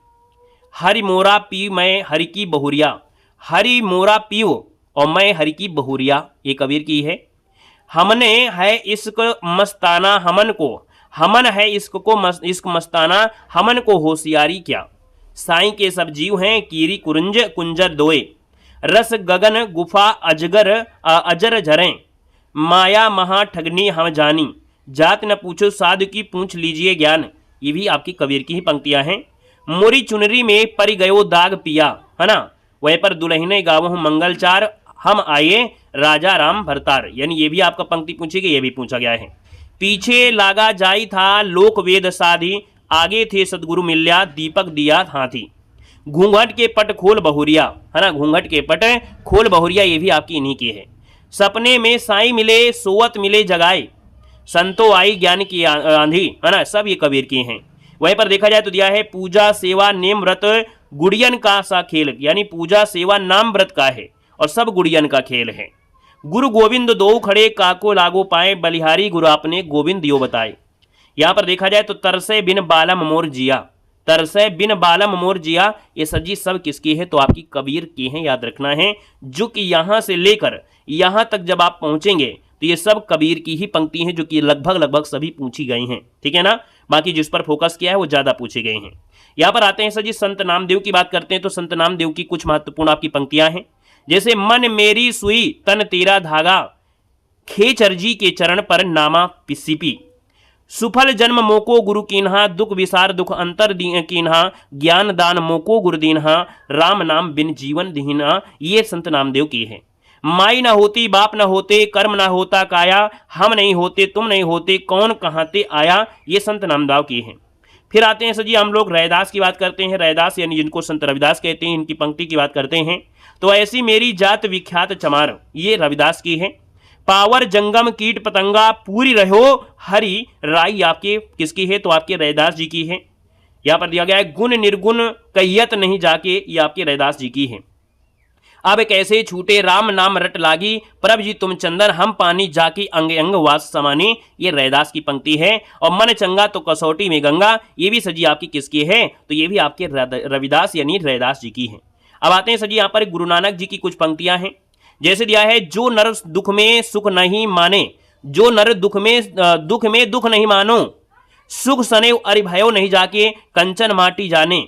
हरि मोरा पी मैं हरि की बहुरिया, हरि मोरा पीओ और मैं हरि की बहुरिया, ये कबीर की है। हमने है इश्क मस्ताना हमन को, हमन है इश्क मस्ताना हमन को होशियारी क्या। साईं के सब जीव हैं कीरी कुंज कुंजर दोए, रस गगन गुफा अजर झरें, माया महा ठगनी हम जानी, जात न पूछो साधु की पूछ लीजिए ज्ञान, ये भी आपकी कबीर की ही पंक्तियां हैं। मोरी चुनरी में परि गयो दाग पिया, है ना, वह पर दुल्हने गावो मंगलचार, हम आए राजा राम भरतार, यानी ये भी आपका पंक्ति पूछी गई, ये भी पूछा गया है। पीछे लागा जाई था लोक वेद साधी, आगे थे सदगुरु मिल्या दीपक दिया हाथी। घूंघट के पट खोल बहुरिया, है ना, घूंघट के पट खोल बहुरिया, ये भी आपकी इन्हीं की है। सपने में साईं मिले सोवत मिले जगाए, संतो आई ज्ञान की आंधी, है ना, सब ये कबीर की हैं। वहीं पर देखा जाए तो दिया है पूजा सेवा नेम व्रत गुड़ियन का सा खेल, यानी पूजा सेवा नाम व्रत का है और सब गुड़ियन का खेल है। गुरु गोविंद दो खड़े काको लागो पाए, बलिहारी गुरु आपने गोविंद दियो बताए। यहाँ पर देखा जाए तो तरसे बिन बालम मोर जिया, तरसे बिन बालम मोर जिया, ये सजी सब किसकी है? तो आपकी कबीर की है, याद रखना है। जो कि यहाँ से लेकर यहाँ तक जब आप पहुँचेंगे तो ये सब कबीर की ही पंक्ति हैं, जो कि लगभग सभी पूछी गई हैं, ठीक है ना। बाकी जिस पर फोकस किया है वो ज़्यादा पूछे गए हैं। यहाँ पर आते हैं सर जी संत नामदेव की बात करते हैं तो संत नामदेव की कुछ महत्वपूर्ण आपकी पंक्तियां हैं, जैसे मन मेरी सुई तन तेरा धागा, खेचर जी के चरण पर नामा पिसिपी, सुफल जन्म मोको गुरु कीन्हा, दुख विसार दुख अंतर कीन्हा, ज्ञान दान मोको गुरु दीन्हा, राम नाम बिन जीवन दीन्हा, ये संत नामदेव की है। माई न होती बाप न होते कर्म न होता काया, हम नहीं होते तुम नहीं होते कौन कहाँ ते आया, ये संत नामदेव की है। फिर आते हैं सर जी हम लोग रैदास की बात करते हैं। रैदास यानी जिनको संत रविदास कहते हैं, इनकी पंक्ति की बात करते हैं तो ऐसी मेरी जात विख्यात चमार, ये रविदास की है। पावर जंगम कीट पतंगा पूरी रहो हरि राई, आपके किसकी है? तो आपके रैदास जी की है। यहाँ पर दिया गया है गुण निर्गुण कहियत नहीं जाके, ये आपके रैदास जी की है। अब कैसे छूटे राम नाम रट लागी, प्रभ जी तुम चंदन हम पानी जाकी अंग अंग वास समानी, ये रैदास की पंक्ति है। और मन चंगा तो कसौटी में गंगा, ये भी सजी आपकी किसकी है? तो ये भी आपके रविदास यानी रैदास जी की है। अब आते हैं सजी यहाँ पर गुरु नानक जी की कुछ पंक्तियां हैं, जैसे दिया है जो नर दुख में सुख नहीं माने, जो नर दुख में दुख नहीं मानो, सुख सने अरि भयो नहीं जाके कंचन माटी जाने।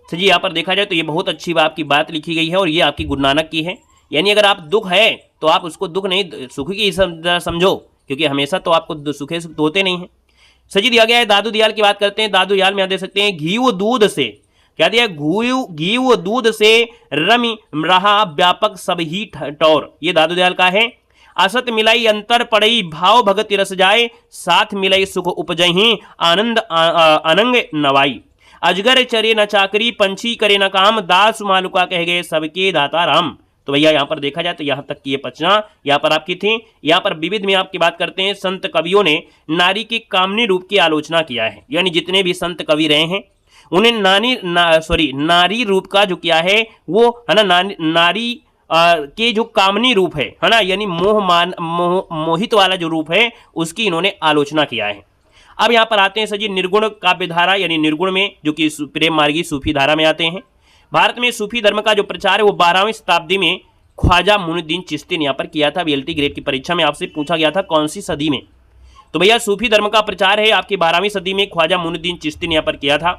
तो जी यहाँ पर देखा जाए तो ये बहुत अच्छी आपकी बात लिखी गई है और ये आपकी गुरु नानक की है। यानी अगर आप दुख है तो आप उसको दुख नहीं सुख की समझो, क्योंकि हमेशा तो आपको सुखे सुख होते नहीं है। सजी दिया गया है दादू दयाल की बात करते हैं। दादू दयाल में आप देख सकते हैं घी व दूध से, क्या दिया? घी व दूध से रमी रहा व्यापक सब ही टौर, ये दादू दयाल का है। असत मिलाई अंतर पड़ई भाव भगति रस जाए, साथ मिलाई सुख उपजही आनंद अनंग नवाई। अजगर चरे न चाकरी पंछी करे न काम, दास मालुका कह गए सबके दाता राम। तो भैया यहाँ पर देखा जाए तो यहाँ तक की ये पचना यहाँ पर आपकी थी। यहाँ पर विविध में आपकी बात करते हैं, संत कवियों ने नारी के कामनी रूप की आलोचना किया है। यानी जितने भी संत कवि रहे हैं उन्हें नारी रूप का जो किया है वो है ना, नारी के जो कामनी रूप है ना, यानी मोहित वाला जो रूप है उसकी इन्होंने आलोचना किया है। अब यहाँ पर आते हैं सर जी निर्गुण काव्यधारा, यानी निर्गुण में जो कि प्रेम मार्गी सूफी धारा में आते हैं। भारत में सूफी धर्म का जो प्रचार है वो 12वीं शताब्दी में ख्वाजा मुइनुद्दीन चिश्ती ने यहाँ पर किया था। BLT ग्रेड की परीक्षा में आपसे पूछा गया था कौन सी सदी में, तो भैया सूफी धर्म का प्रचार है आपकी 12वीं सदी में ख्वाजा मुइनुद्दीन चिश्ती ने यहाँ पर किया था।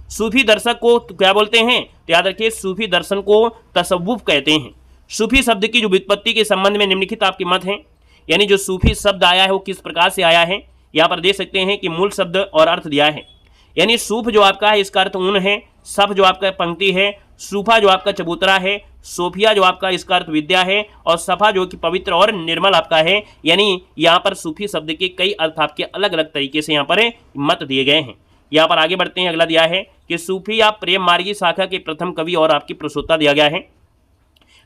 सूफी दर्शक को तो क्या बोलते हैं, तो याद रखिए सूफी दर्शन को तसव्वुफ कहते हैं। सूफी शब्द की जो व्युत्पत्ति के संबंध में निम्नलिखित आपके मत हैं, यानी जो सूफी शब्द आया है वो किस प्रकार से आया है, यहाँ पर देख सकते हैं कि मूल शब्द और अर्थ दिया है। यानी सूफ जो आपका है इसका अर्थ ऊन है, सफ जो आपका पंक्ति है, सूफा जो आपका चबूतरा है, सोफिया जो आपका इसका अर्थ विद्या है, और सफा जो कि पवित्र और निर्मल आपका है। यानी यहाँ पर सूफी शब्द के कई अर्थ आपके अलग अलग तरीके से यहाँ पर मत दिए गए हैं। यहाँ पर आगे बढ़ते हैं, अगला दिया है कि सूफी या प्रेम मार्गी शाखा के प्रथम कवि और आपकी प्रसूता दिया गया है।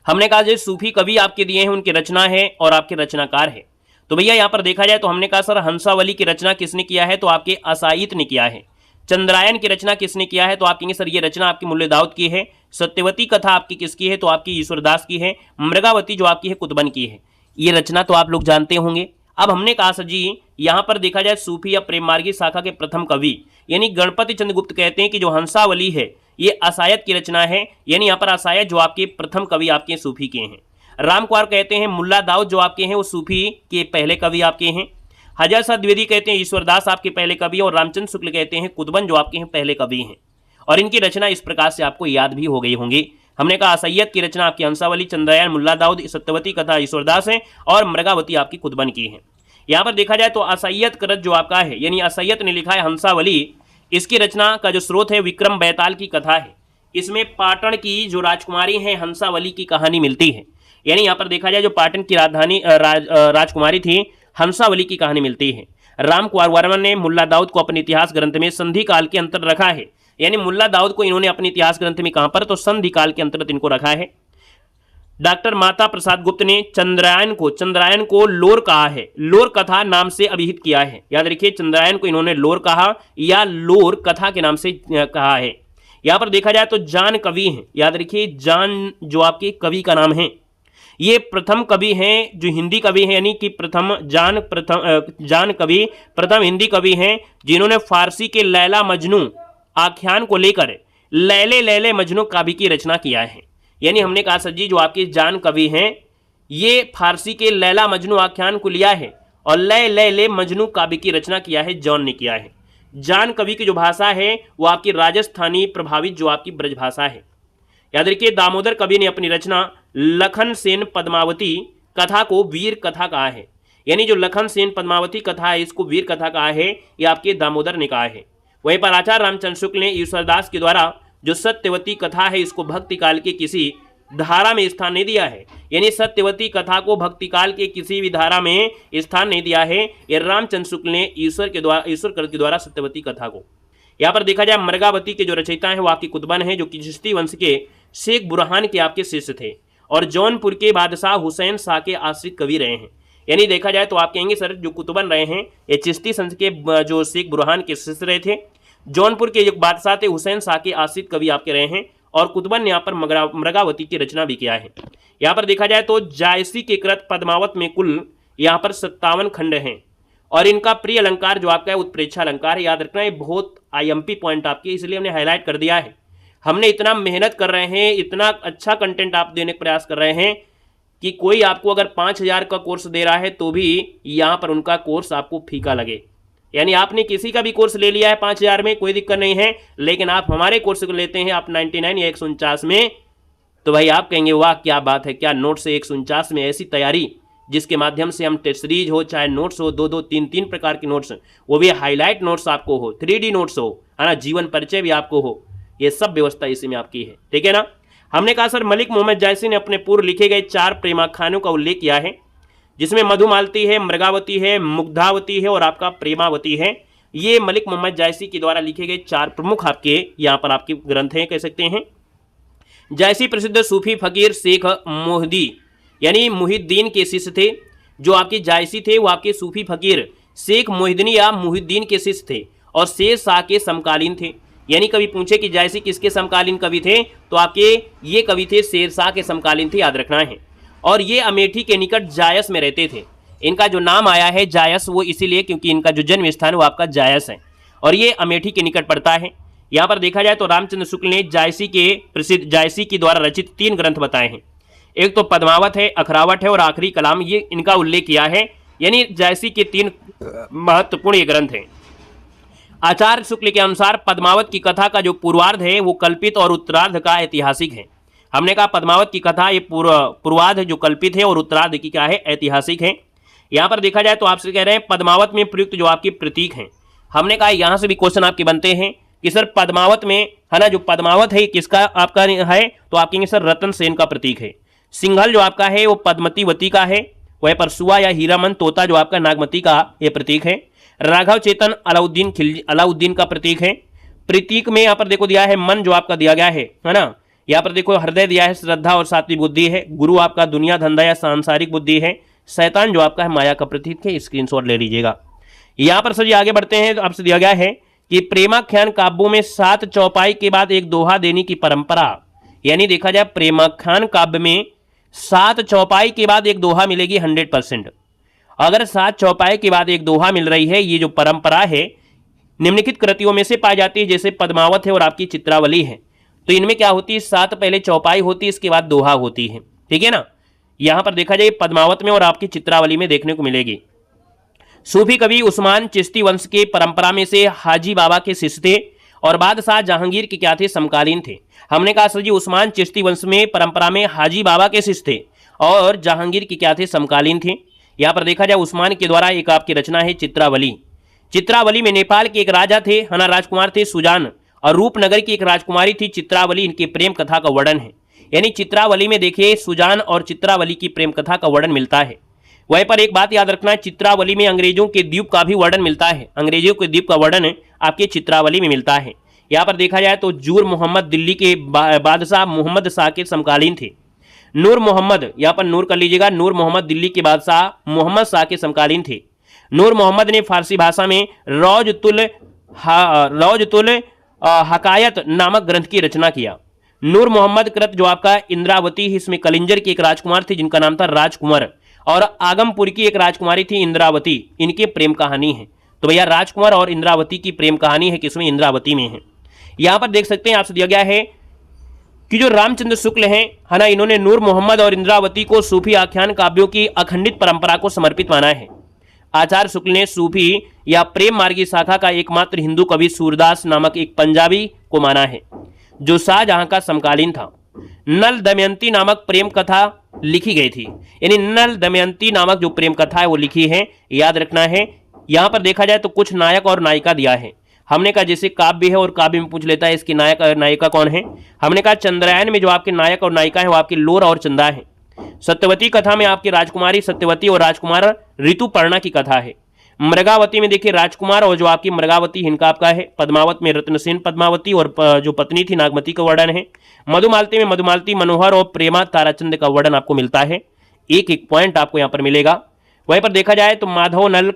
हमने कहा जो सूफी कवि आपके दिए हैं उनकी रचना है और आपके रचनाकार है। तो भैया यहाँ पर देखा जाए तो हमने कहा सर हंसावली की रचना किसने किया है, तो आपके असाईत ने किया है। चंद्रायन की रचना किसने किया है, तो आप कहेंगे सर ये रचना आपकी मुल्ले दाऊद की है। सत्यवती कथा आपकी किसकी है, तो आपकी ईश्वरदास की है। मृगावती जो आपकी है कुतुबन की है। ये रचना तो आप लोग जानते होंगे। अब हमने कहा सर जी यहाँ पर देखा जाए सूफी या प्रेम मार्गी शाखा के प्रथम कवि यानी गणपति चंद्रगुप्त कहते हैं कि जो हंसावली है ये असायत की रचना है, यानी यहाँ पर असायत जो आपके प्रथम कवि आपके सूफी के हैं। राम कुमार कहते हैं मुल्ला दाऊद जो आपके हैं वो सूफी के पहले कवि आपके हैं। हजर शाह द्विवेदी कहते हैं ईश्वरदास आपके पहले कवि, और रामचंद्र शुक्ल कहते हैं कुतुबन जो आपके हैं पहले कवि हैं। और इनकी रचना इस प्रकार से आपको याद भी हो गई होंगी। हमने कहा असैयद की रचना आपकी हंसावली, चंद्रायन मुल्ला दाऊद, सत्यवती कथा ईश्वरदास है, और मृगावती आपकी कुतुबन की है। यहाँ पर देखा जाए तो असैयद कृत जो आपका है यानी असैयद ने लिखा है हंसावली, इसकी रचना का जो स्रोत है विक्रम बैताल की कथा है। इसमें पाटन की जो राजकुमारी है हंसावली की कहानी मिलती है। यानी यहाँ पर देखा जाए जो पाटन की राजधानी राजकुमारी थी हंसावली की कहानी मिलती है। राम कुमार वर्मा ने मुल्ला दाऊद को अपने इतिहास ग्रंथ में संधि काल के अंतर रखा है। यानी मुल्ला दाऊद को इन्होंने अपने इतिहास ग्रंथ में कहां पर, तो संधि काल के अंतर्गत इनको रखा है। डॉक्टर माता प्रसाद गुप्त ने चंद्रायन को लोर कहा है, लोर कथा नाम से अभिहित किया है। याद रखिए चंद्रायन को इन्होंने लोर कहा या लोर कथा के नाम से कहा है। यहां पर देखा जाए तो जान कवि हैं, याद रखिए जान जो आपके कवि का नाम है, ये प्रथम कवि हैं जो हिंदी कवि हैं, यानी कि जान कवि प्रथम हिंदी कवि हैं जिन्होंने फारसी के लैला मजनू आख्यान को लेकर लैले लैले मजनू काव्य की रचना किया है। यानी हमने कहा सर जी जो आपके जान कवि हैं ये फारसी के लैला मजनू आख्यान को लिया है और लैले मजनू काव्य की रचना किया है, जॉन ने किया है। जान कवि की जो भाषा है वो आपकी राजस्थानी प्रभावित जो आपकी ब्रज भाषा है। याद रखिए दामोदर कवि ने अपनी रचना लखन सेन पद्मावती कथा को वीर कथा कहा है। यानी जो लखन सेन पद्मावती कथा है इसको वीर कथा कहा है, ये आपके दामोदर ने कहा है। वहीं पर आचार्य रामचंद्र शुक्ल ने ईश्वरदास के द्वारा जो सत्यवती कथा है इसको भक्ति काल के किसी धारा में स्थान नहीं दिया है। यानी सत्यवती कथा को भक्ति काल के किसी भी धारा में स्थान नहीं दिया है। ये रामचंद्र शुक्ल ने ईश्वर कृत के द्वारा सत्यवती कथा को। यहाँ पर देखा जाए मृगावती के जो रचयिता हैं वो आपकी कुतुबन है जो कि चिश्ती वंश के शेख बुरहान के आपके शिष्य थे और जौनपुर के बादशाह हुसैन शाह के आश्रित कवि रहे हैं। यानी देखा जाए तो आप कहेंगे सर जो कुतुबन रहे हैं ये चिश्ती वंश के जो शेख बुरहान के शिष्य रहे थे। जौनपुर के जो बादशाह थे हुसैन शाह के आश्रित कवि आपके रहे हैं और कुतुबन ने यहाँ पर मृगावती की रचना भी किया है। यहाँ पर देखा जाए तो जायसी के कृत पद्मावत में कुल यहाँ पर 57 खंड हैं और इनका प्रिय अलंकार जो आपका है उत्प्रेक्षा अलंकार है। याद रखना ये बहुत IMP पॉइंट आपके, इसलिए हमने हाईलाइट कर दिया है। हमने इतना मेहनत कर रहे हैं, इतना अच्छा कंटेंट आप देने का प्रयास कर रहे हैं कि कोई आपको अगर 5000 का कोर्स दे रहा है तो भी यहाँ पर उनका कोर्स आपको फीका लगे। यानी आपने किसी का भी कोर्स ले लिया है 5000 में कोई दिक्कत नहीं है, लेकिन आप हमारे कोर्स को लेते हैं आप 99 या 149 में, तो भाई आप कहेंगे वाह क्या बात है, क्या नोट्स है 149 में, ऐसी तैयारी जिसके माध्यम से हम टेस्ट सीरीज हो चाहे नोट्स हो 2-2 3-3 प्रकार के नोट्स, वो भी हाईलाइट नोट्स आपको हो, 3D नोट्स हो, है ना, जीवन परिचय भी आपको हो, ये सब व्यवस्था इसी में आपकी है। ठीक है ना। हमने कहा सर मलिक मोहम्मद जायसी ने अपने पूर्व लिखे गए 4 प्रेमाख्यानों का उल्लेख किया है जिसमें मधुमालती है, मृगावती है, मुग्धावती है और आपका प्रेमावती है। ये मलिक मोहम्मद जायसी के द्वारा लिखे गए 4 प्रमुख आपके यहाँ पर आपके ग्रंथ हैं, कह सकते हैं। जायसी प्रसिद्ध सूफी फकीर शेख मोहदी यानी मुहिद्दीन के शिष्य थे। जो आपके जायसी थे वो आपके सूफी फकीर शेख मोहिद्दीन या मुहिद्दीन के शिष्य थे और शेर शाह के समकालीन थे। यानी कभी पूछे कि जायसी किसके समकालीन कवि थे, तो आपके ये कवि थे शेरशाह के समकालीन थे, याद रखना है। और ये अमेठी के निकट जायस में रहते थे। इनका जो नाम आया है जायस वो इसीलिए क्योंकि इनका जो जन्म स्थान वो आपका जायस है और ये अमेठी के निकट पड़ता है। यहाँ पर देखा जाए तो रामचंद्र शुक्ल ने जायसी के द्वारा रचित 3 ग्रंथ बताए हैं। एक तो पद्मावत है, अखरावट है और आखिरी कलाम, ये इनका उल्लेख किया है। यानी जायसी के 3 महत्वपूर्ण ये ग्रंथ हैं। आचार्य शुक्ल के अनुसार पद्मावत की कथा का जो पूर्वार्ध है वो कल्पित और उत्तरार्ध का ऐतिहासिक है। हमने कहा पद्मावत की कथा ये पूर्वार्ध जो कल्पित है और उत्तरार्ध की क्या है, ऐतिहासिक है। यहाँ पर देखा जाए तो आपसे कह रहे हैं पद्मावत में प्रयुक्त जो आपके प्रतीक हैं। हमने कहा यहाँ से भी क्वेश्चन आपके बनते हैं कि सर पद्मावत में है ना, जो पद्मावत है किसका आपका है, तो आप कहेंगे सर रतन सेन का प्रतीक है। सिंघल जो आपका है वो पद्मतीवती का है। वह परसुआ या हीरामन तोता जो आपका नागमती का ये प्रतीक है। राघव चेतन अलाउद्दीन का प्रतीक है। प्रतीक में यहाँ पर देखो दिया है मन जो आपका दिया गया है ना, यहाँ पर देखो हृदय दिया है, श्रद्धा और सात्विक बुद्धि है। गुरु आपका दुनिया धंधा या सांसारिक बुद्धि है। शैतान जो आपका है माया का प्रतीक है। स्क्रीनशॉट ले लीजिएगा। यहाँ पर सर आगे बढ़ते हैं तो आपसे दिया गया है कि प्रेमाख्यान काव्यों में 7 चौपाई के बाद एक दोहा देने की परंपरा, यानी देखा जाए प्रेमाख्यान काव्य में 7 चौपाई के बाद एक दोहा मिलेगी 100%। अगर 7 चौपाई के बाद एक दोहा मिल रही है, ये जो परंपरा है निम्नलिखित कृतियों में से पाई जाती है, जैसे पद्मावत है और आपकी चित्रावली है। तो इनमें क्या होती है, 7 पहले चौपाई होती है, इसके बाद दोहा होती है। ठीक है ना। यहां पर देखा जाए पद्मावत में और आपकी चित्रावली में देखने को मिलेगी। सूफी कवि उस्मान चिश्ती वंश के परंपरा में से हाजी बाबा के शिष्य थे और बादशाह जहांगीर के क्या थे, समकालीन थे। हमने कहा सर जी उस्मान चिश्ती वंश में परंपरा में हाजी बाबा के शिष्य थे और जहांगीर के क्या थे, समकालीन थे। यहाँ पर देखा जाए उस्मान के द्वारा एक आपकी रचना है चित्रावली। चित्रावली में नेपाल के एक राजा थे है ना, राजकुमार थे सुजान, और रूपनगर की एक राजकुमारी थी चित्रावली। इनके प्रेम कथा का वर्णन है। यानी चित्रावली में देखिए सुजान और चित्रावली की प्रेम कथा का वर्णन मिलता है। वहीं पर एक बात याद रखना है, चित्रावली में अंग्रेजों के द्वीप का भी वर्णन मिलता है। अंग्रेजों के द्वीप का वर्णन आपके चित्रावली में मिलता है। यहाँ पर देखा जाए तो जूर मोहम्मद दिल्ली के बादशाह मोहम्मद शाह के समकालीन थे। नूर मोहम्मद, यहाँ पर नूर कर लीजिएगा, नूर मोहम्मद दिल्ली के बादशाह मोहम्मद शाह के समकालीन थे। नूर मोहम्मद ने फारसी भाषा में रौजतुल हकायत नामक ग्रंथ की रचना किया। नूर मोहम्मद कृत जो आपका इंद्रावती, इसमें कलिंजर के एक राजकुमार थे जिनका नाम था राजकुमार, और आगमपुर की एक राजकुमारी थी इंद्रावती। इनके प्रेम कहानी है। तो भैया राजकुमार और इंद्रावती की प्रेम कहानी है किसमें, इंद्रावती में है। यहां पर देख सकते हैं आपसे दिया गया है कि जो रामचंद्र शुक्ल हैं है ना, इन्होंने नूर मोहम्मद और इंद्रावती को सूफी आख्यान काव्यों की अखंडित परंपरा को समर्पित माना है। आचार्य शुक्ल ने सूफी या प्रेम मार्गी शाखा का एकमात्र हिंदू कवि सूरदास नामक एक पंजाबी को माना है जो शाहजहां का समकालीन था। नल दमयंती नामक प्रेम कथा लिखी गई थी। यानी नल दमयंती नामक जो प्रेम कथा है वो लिखी है, याद रखना है। यहां पर देखा जाए तो कुछ नायक और नायिका दिया है। हमने कहा जैसे काव्य है और काव्य में पूछ लेता है इसकी नायक और नायिका कौन है। हमने कहा चंद्रायन में जो आपके नायक और नायिका है वो आपके लोर और चंदा है। सत्यवती कथा में आपकी राजकुमारी सत्यवती और राजकुमार ऋतुपर्णा की कथा है। मृगावती में देखिए राजकुमार और जो आपकी मृगावती इनका आपका है। पद्मावत में रत्नसेन पद्मावती और जो पत्नी थी नागमती का वर्णन है। मधुमालती में मधुमालती मनोहर और प्रेमा ताराचंद का वर्णन आपको मिलता है। एक एक पॉइंट आपको यहाँ पर मिलेगा। वहीं पर देखा जाए तो माधव नल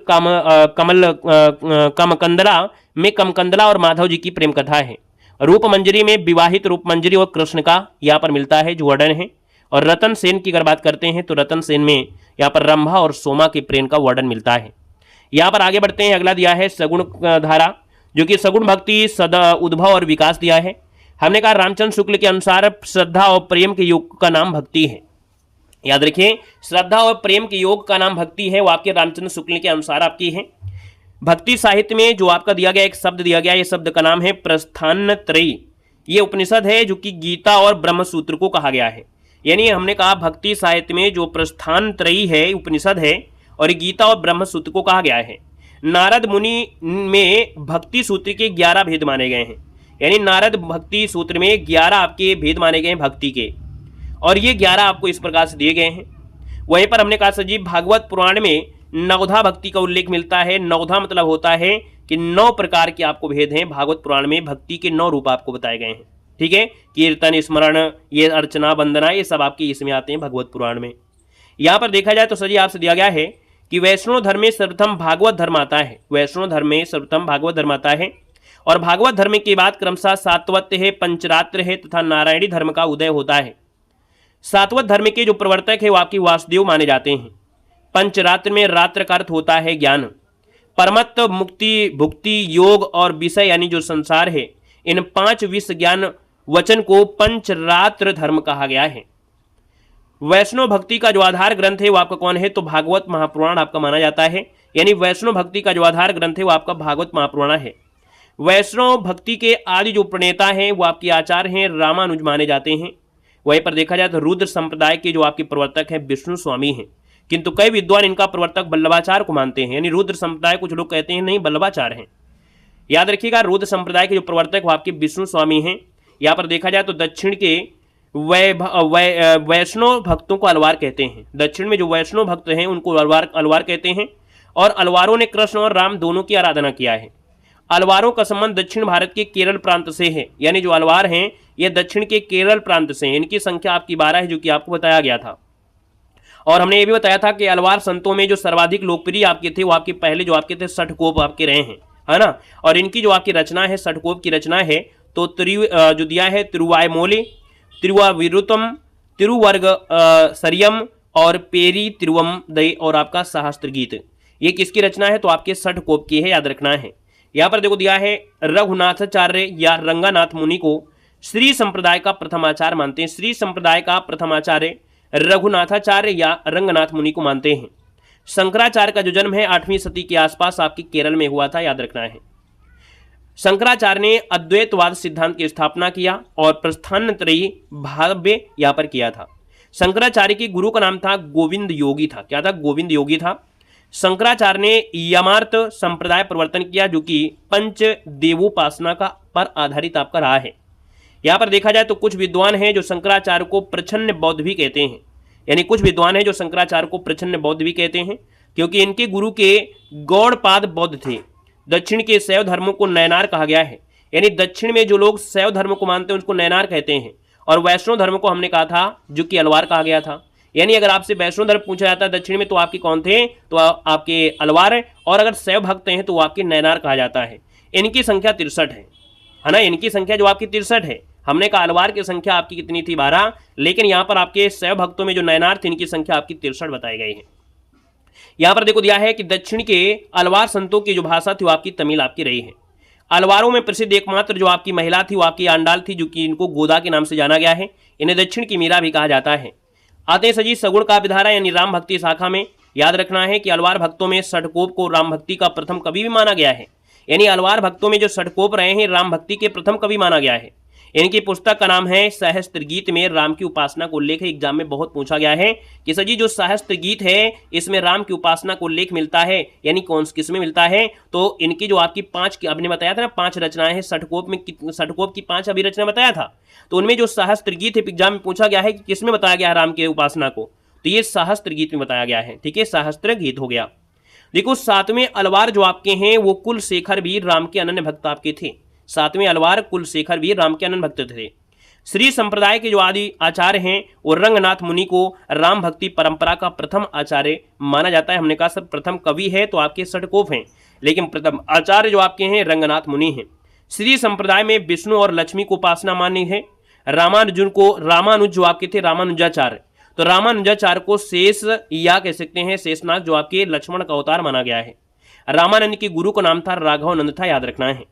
कमकंदला में कमकंदला और माधव जी की प्रेम कथा है। रूप मंजरी में विवाहित रूप मंजरी और कृष्ण का यहाँ पर मिलता है जो वर्णन है। और रतन सेन की अगर बात करते हैं तो रतन सेन में यहाँ पर रंभा और सोमा के प्रेम का वर्णन मिलता है। यहाँ पर आगे बढ़ते हैं। अगला दिया है सगुण धारा, जो कि सगुण भक्ति सदा उद्भव और विकास दिया है। हमने कहा रामचंद्र शुक्ल के अनुसार श्रद्धा और प्रेम के योग का नाम भक्ति है। याद रखिए श्रद्धा और प्रेम के योग का नाम भक्ति है, वो आपके रामचंद्र शुक्ल के अनुसार आपकी है। भक्ति साहित्य में जो आपका दिया गया एक शब्द दिया गया, ये शब्द का नाम है प्रस्थानत्रयी। ये उपनिषद है जो कि गीता और ब्रह्मसूत्र को कहा गया है। यानी हमने कहा भक्ति साहित्य में जो प्रस्थानत्रयी है उपनिषद है और गीता और ब्रह्मसूत्र को कहा गया है। नारद मुनि में भक्ति सूत्र के 11 भेद माने गए हैं। यानी नारद भक्ति सूत्र में 11 आपके भेद माने गए हैं भक्ति के, और ये 11 आपको इस प्रकार से दिए गए हैं। वहीं पर हमने कहा सजीव भागवत पुराण में नवधा भक्ति का उल्लेख मिलता है। नवधा मतलब होता है कि 9 प्रकार के आपको भेद हैं। भागवत पुराण में भक्ति के 9 रूप आपको बताए गए हैं। ठीक है, कीर्तन स्मरण ये अर्चना वंदना ये सब आपके इसमें आते हैं भगवत पुराण में। यहाँ पर देखा जाए तो सजी आपसे दिया गया है कि वैष्णव धर्म में सर्वप्रथम भागवत धर्म आता है। वैष्णव धर्म में सर्वप्रथम भागवत धर्म आता है और भागवत धर्म के बाद क्रमशः सातवत्य है, पंचरात्र है तथा नारायणी धर्म का उदय होता है। सातवत धर्म के जो प्रवर्तक है वो आपकी वासुदेव माने जाते हैं। पंचरात्र में रात्र का अर्थ होता है ज्ञान। परमत्व, मुक्ति, भुक्ति, योग और विषय यानी जो संसार है, इन 5 विषय ज्ञान वचन को पंचरात्र धर्म कहा गया है। वैष्णव भक्ति का जो आधार ग्रंथ है वो आपका कौन है, तो भागवत महापुराण आपका माना जाता है। यानी वैष्णव भक्ति का जो आधार ग्रंथ है वो आपका भागवत महापुराण है। वैष्णव भक्ति के आदि जो प्रणेता हैं वो आपके आचार्य हैं रामानुज माने जाते हैं। वहीं पर देखा जाए तो रुद्र संप्रदाय के जो आपके प्रवर्तक हैं विष्णु स्वामी हैं, किंतु कई विद्वान इनका प्रवर्तक बल्लभाचार्य को मानते हैं। यानी रुद्र संप्रदाय कुछ लोग कहते हैं नहीं बल्लभाचार्य हैं। याद रखिएगा रुद्र संप्रदाय के जो प्रवर्तक वो आपके विष्णु स्वामी हैं। यहाँ पर देखा जाए तो दक्षिण के वैष्णव भक्तों को अलवार कहते हैं। दक्षिण में जो वैष्णव भक्त हैं उनको अलवार कहते हैं। और अलवारों ने कृष्ण और राम दोनों की आराधना किया है। अलवारों का संबंध दक्षिण भारत के केरल प्रांत से है। यानी जो अलवार हैं ये दक्षिण के केरल प्रांत से हैं। इनकी संख्या आपकी 12 है, जो कि आपको बताया गया था। और हमने ये भी बताया था कि अलवार संतों में जो सर्वाधिक लोकप्रिय आपके थे वो आपके पहले जो आपके थे षटकोप आपके रहे हैं, है ना। और इनकी जो आपकी रचना है षटकोप की रचना है तो जो दिया है तिरुवायमोले, तिरुवाविरुतम, तिरुवर्ग सरियम और पेरी तिरुवम दय और आपका सहस्त्र गीत, ये किसकी रचना है, तो आपके षटकोप की है, याद रखना है। यहाँ पर देखो दिया है रघुनाथाचार्य या रंगानाथ मुनि को श्री संप्रदाय का प्रथम आचार्य मानते हैं। श्री संप्रदाय का प्रथम आचार्य रघुनाथाचार्य या रंगनाथ मुनि को मानते हैं। शंकराचार्य का जो जन्म है 8वीं सदी के आसपास आपके केरल में हुआ था, याद रखना है। शंकराचार्य ने अद्वैतवाद सिद्धांत की स्थापना किया और प्रस्थानत्रयी भाव्य यहाँ पर किया था। शंकराचार्य के गुरु का नाम था गोविंद योगी था। क्या था, गोविंद योगी था। शंकराचार्य ने यमार्थ संप्रदाय प्रवर्तन किया जो कि पंच देवोपासना का पर आधारित आपका रहा है। यहाँ पर देखा जाए तो कुछ विद्वान हैं जो शंकराचार्य को प्रच्छन्न बौद्ध भी कहते हैं। यानी कुछ विद्वान हैं जो शंकराचार्य को प्रच्छन्न बौद्ध भी कहते हैं, क्योंकि इनके गुरु के गौड़पाद बौद्ध थे। दक्षिण के शैव धर्मों को नयनार कहा गया है। यानी दक्षिण में जो लोग शैव धर्म को मानते हैं उसको नयनार कहते हैं। और वैष्णव धर्म को हमने कहा था जो कि अलवार कहा गया था। यानी अगर आपसे वैष्णव धर्म पूछा जाता है दक्षिण में तो आपके कौन थे, तो आपके अलवार है। और अगर शैव भक्त हैं तो वो आपके नयनार कहा जाता है। इनकी संख्या 63 है ना। इनकी संख्या जो आपकी 63 है। हमने कहा अलवार की संख्या आपकी कितनी थी, 12, लेकिन यहाँ पर आपके शैव भक्तों में जो नयनार थे इनकी संख्या आपकी 63 बताई गई है। यहाँ पर देखो दिया है कि दक्षिण के अलवार संतों की जो भाषा थी वो आपकी तमिल आपकी रही है। अलवारों में प्रसिद्ध एकमात्र जो आपकी महिला थी वो आपकी आंडाल थी, जो कि इनको गोदा के नाम से जाना गया है। इन्हें दक्षिण की मीरा भी कहा जाता है। आते हैं सजी सगुण का विधारा यानी राम भक्ति शाखा में। याद रखना है कि अलवार भक्तों में षटकोप को राम भक्ति का प्रथम कवि भी माना गया है। यानी अलवार भक्तों में जो षटकोप रहे हैं राम भक्ति के प्रथम कवि माना गया है। इनकी पुस्तक का नाम है सहस्त्र गीत में राम की उपासना को उल्लेख है। एग्जाम में बहुत पूछा गया है कि सर जी जो सहस्त्र गीत है इसमें राम की उपासना को उल्लेख मिलता है, यानी कौन किस में मिलता है, तो इनकी जो आपकी 5 आपने बताया था ना 5 रचनाएं हैं षटकोप में, षटकोप की 5 अभी रचना बताया था, तो उनमें जो सहस्त्र गीत है एग्जाम में पूछा गया है कि किसमें बताया गया है राम की उपासना को, तो ये सहस्त्र गीत में बताया गया है। ठीक है, सहस्त्र गीत हो गया। देखो 7वें अलवार जो आपके हैं वो कुलशेखर भी राम के अनन्य भक्त आपके थे। 7वें अलवार कुलशेखर भी राम के अनन्य भक्त थे। श्री संप्रदाय के जो आदि आचार्य हैं वो रंगनाथ मुनि को राम भक्ति परंपरा का प्रथम आचार्य माना जाता है। हमने कहा सर प्रथम कवि है तो आपके षटकोप हैं, लेकिन प्रथम आचार्य जो आपके हैं रंगनाथ मुनि हैं। श्री संप्रदाय में विष्णु और लक्ष्मी को उपासना मानी है। रामानुज जो आपके थे रामानुजाचार्य, तो रामानुजाचार्य को शेष या कह सकते हैं शेषनाग जो आपके लक्ष्मण का अवतार माना गया है। रामानंद के गुरु का नाम था राघवानंद था, याद रखना है।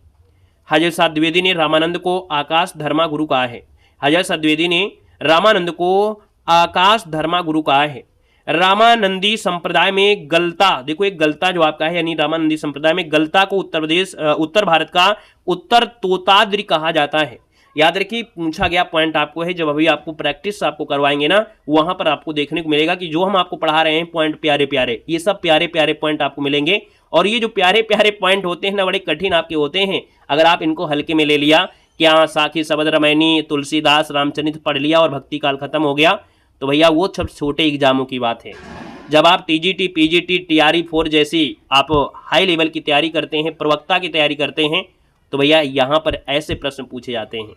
हजरत साहब द्विवेदी ने रामानंद को आकाश धर्मा गुरु कहा है। हजरत साहब द्विवेदी ने रामानंद को आकाश धर्मा गुरु कहा है। रामानंदी संप्रदाय में गलता, देखो एक गलता जो आपका है, यानी रामानंदी संप्रदाय में गलता को उत्तर भारत का उत्तर तोताद्रि कहा जाता है। याद रखिए पूछा गया पॉइंट आपको है, जब अभी आपको प्रैक्टिस आपको करवाएंगे ना वहां पर आपको देखने को मिलेगा कि जो हम आपको पढ़ा रहे हैं पॉइंट प्यारे प्यारे, ये सब प्यारे प्यारे पॉइंट आपको मिलेंगे। और ये जो प्यारे प्यारे पॉइंट होते हैं ना बड़े कठिन आपके होते हैं। अगर आप इनको हल्के में ले लिया, क्या साखी शबद रामायणी तुलसीदास रामचरित पढ़ लिया और भक्ति काल खत्म हो गया, तो भैया वो सब छोटे एग्जामों की बात है। जब आप टीजीटी पीजीटी टीआरई 4 जैसी आप हाई लेवल की तैयारी करते हैं, प्रवक्ता की तैयारी करते हैं, तो भैया यहाँ पर ऐसे प्रश्न पूछे जाते हैं।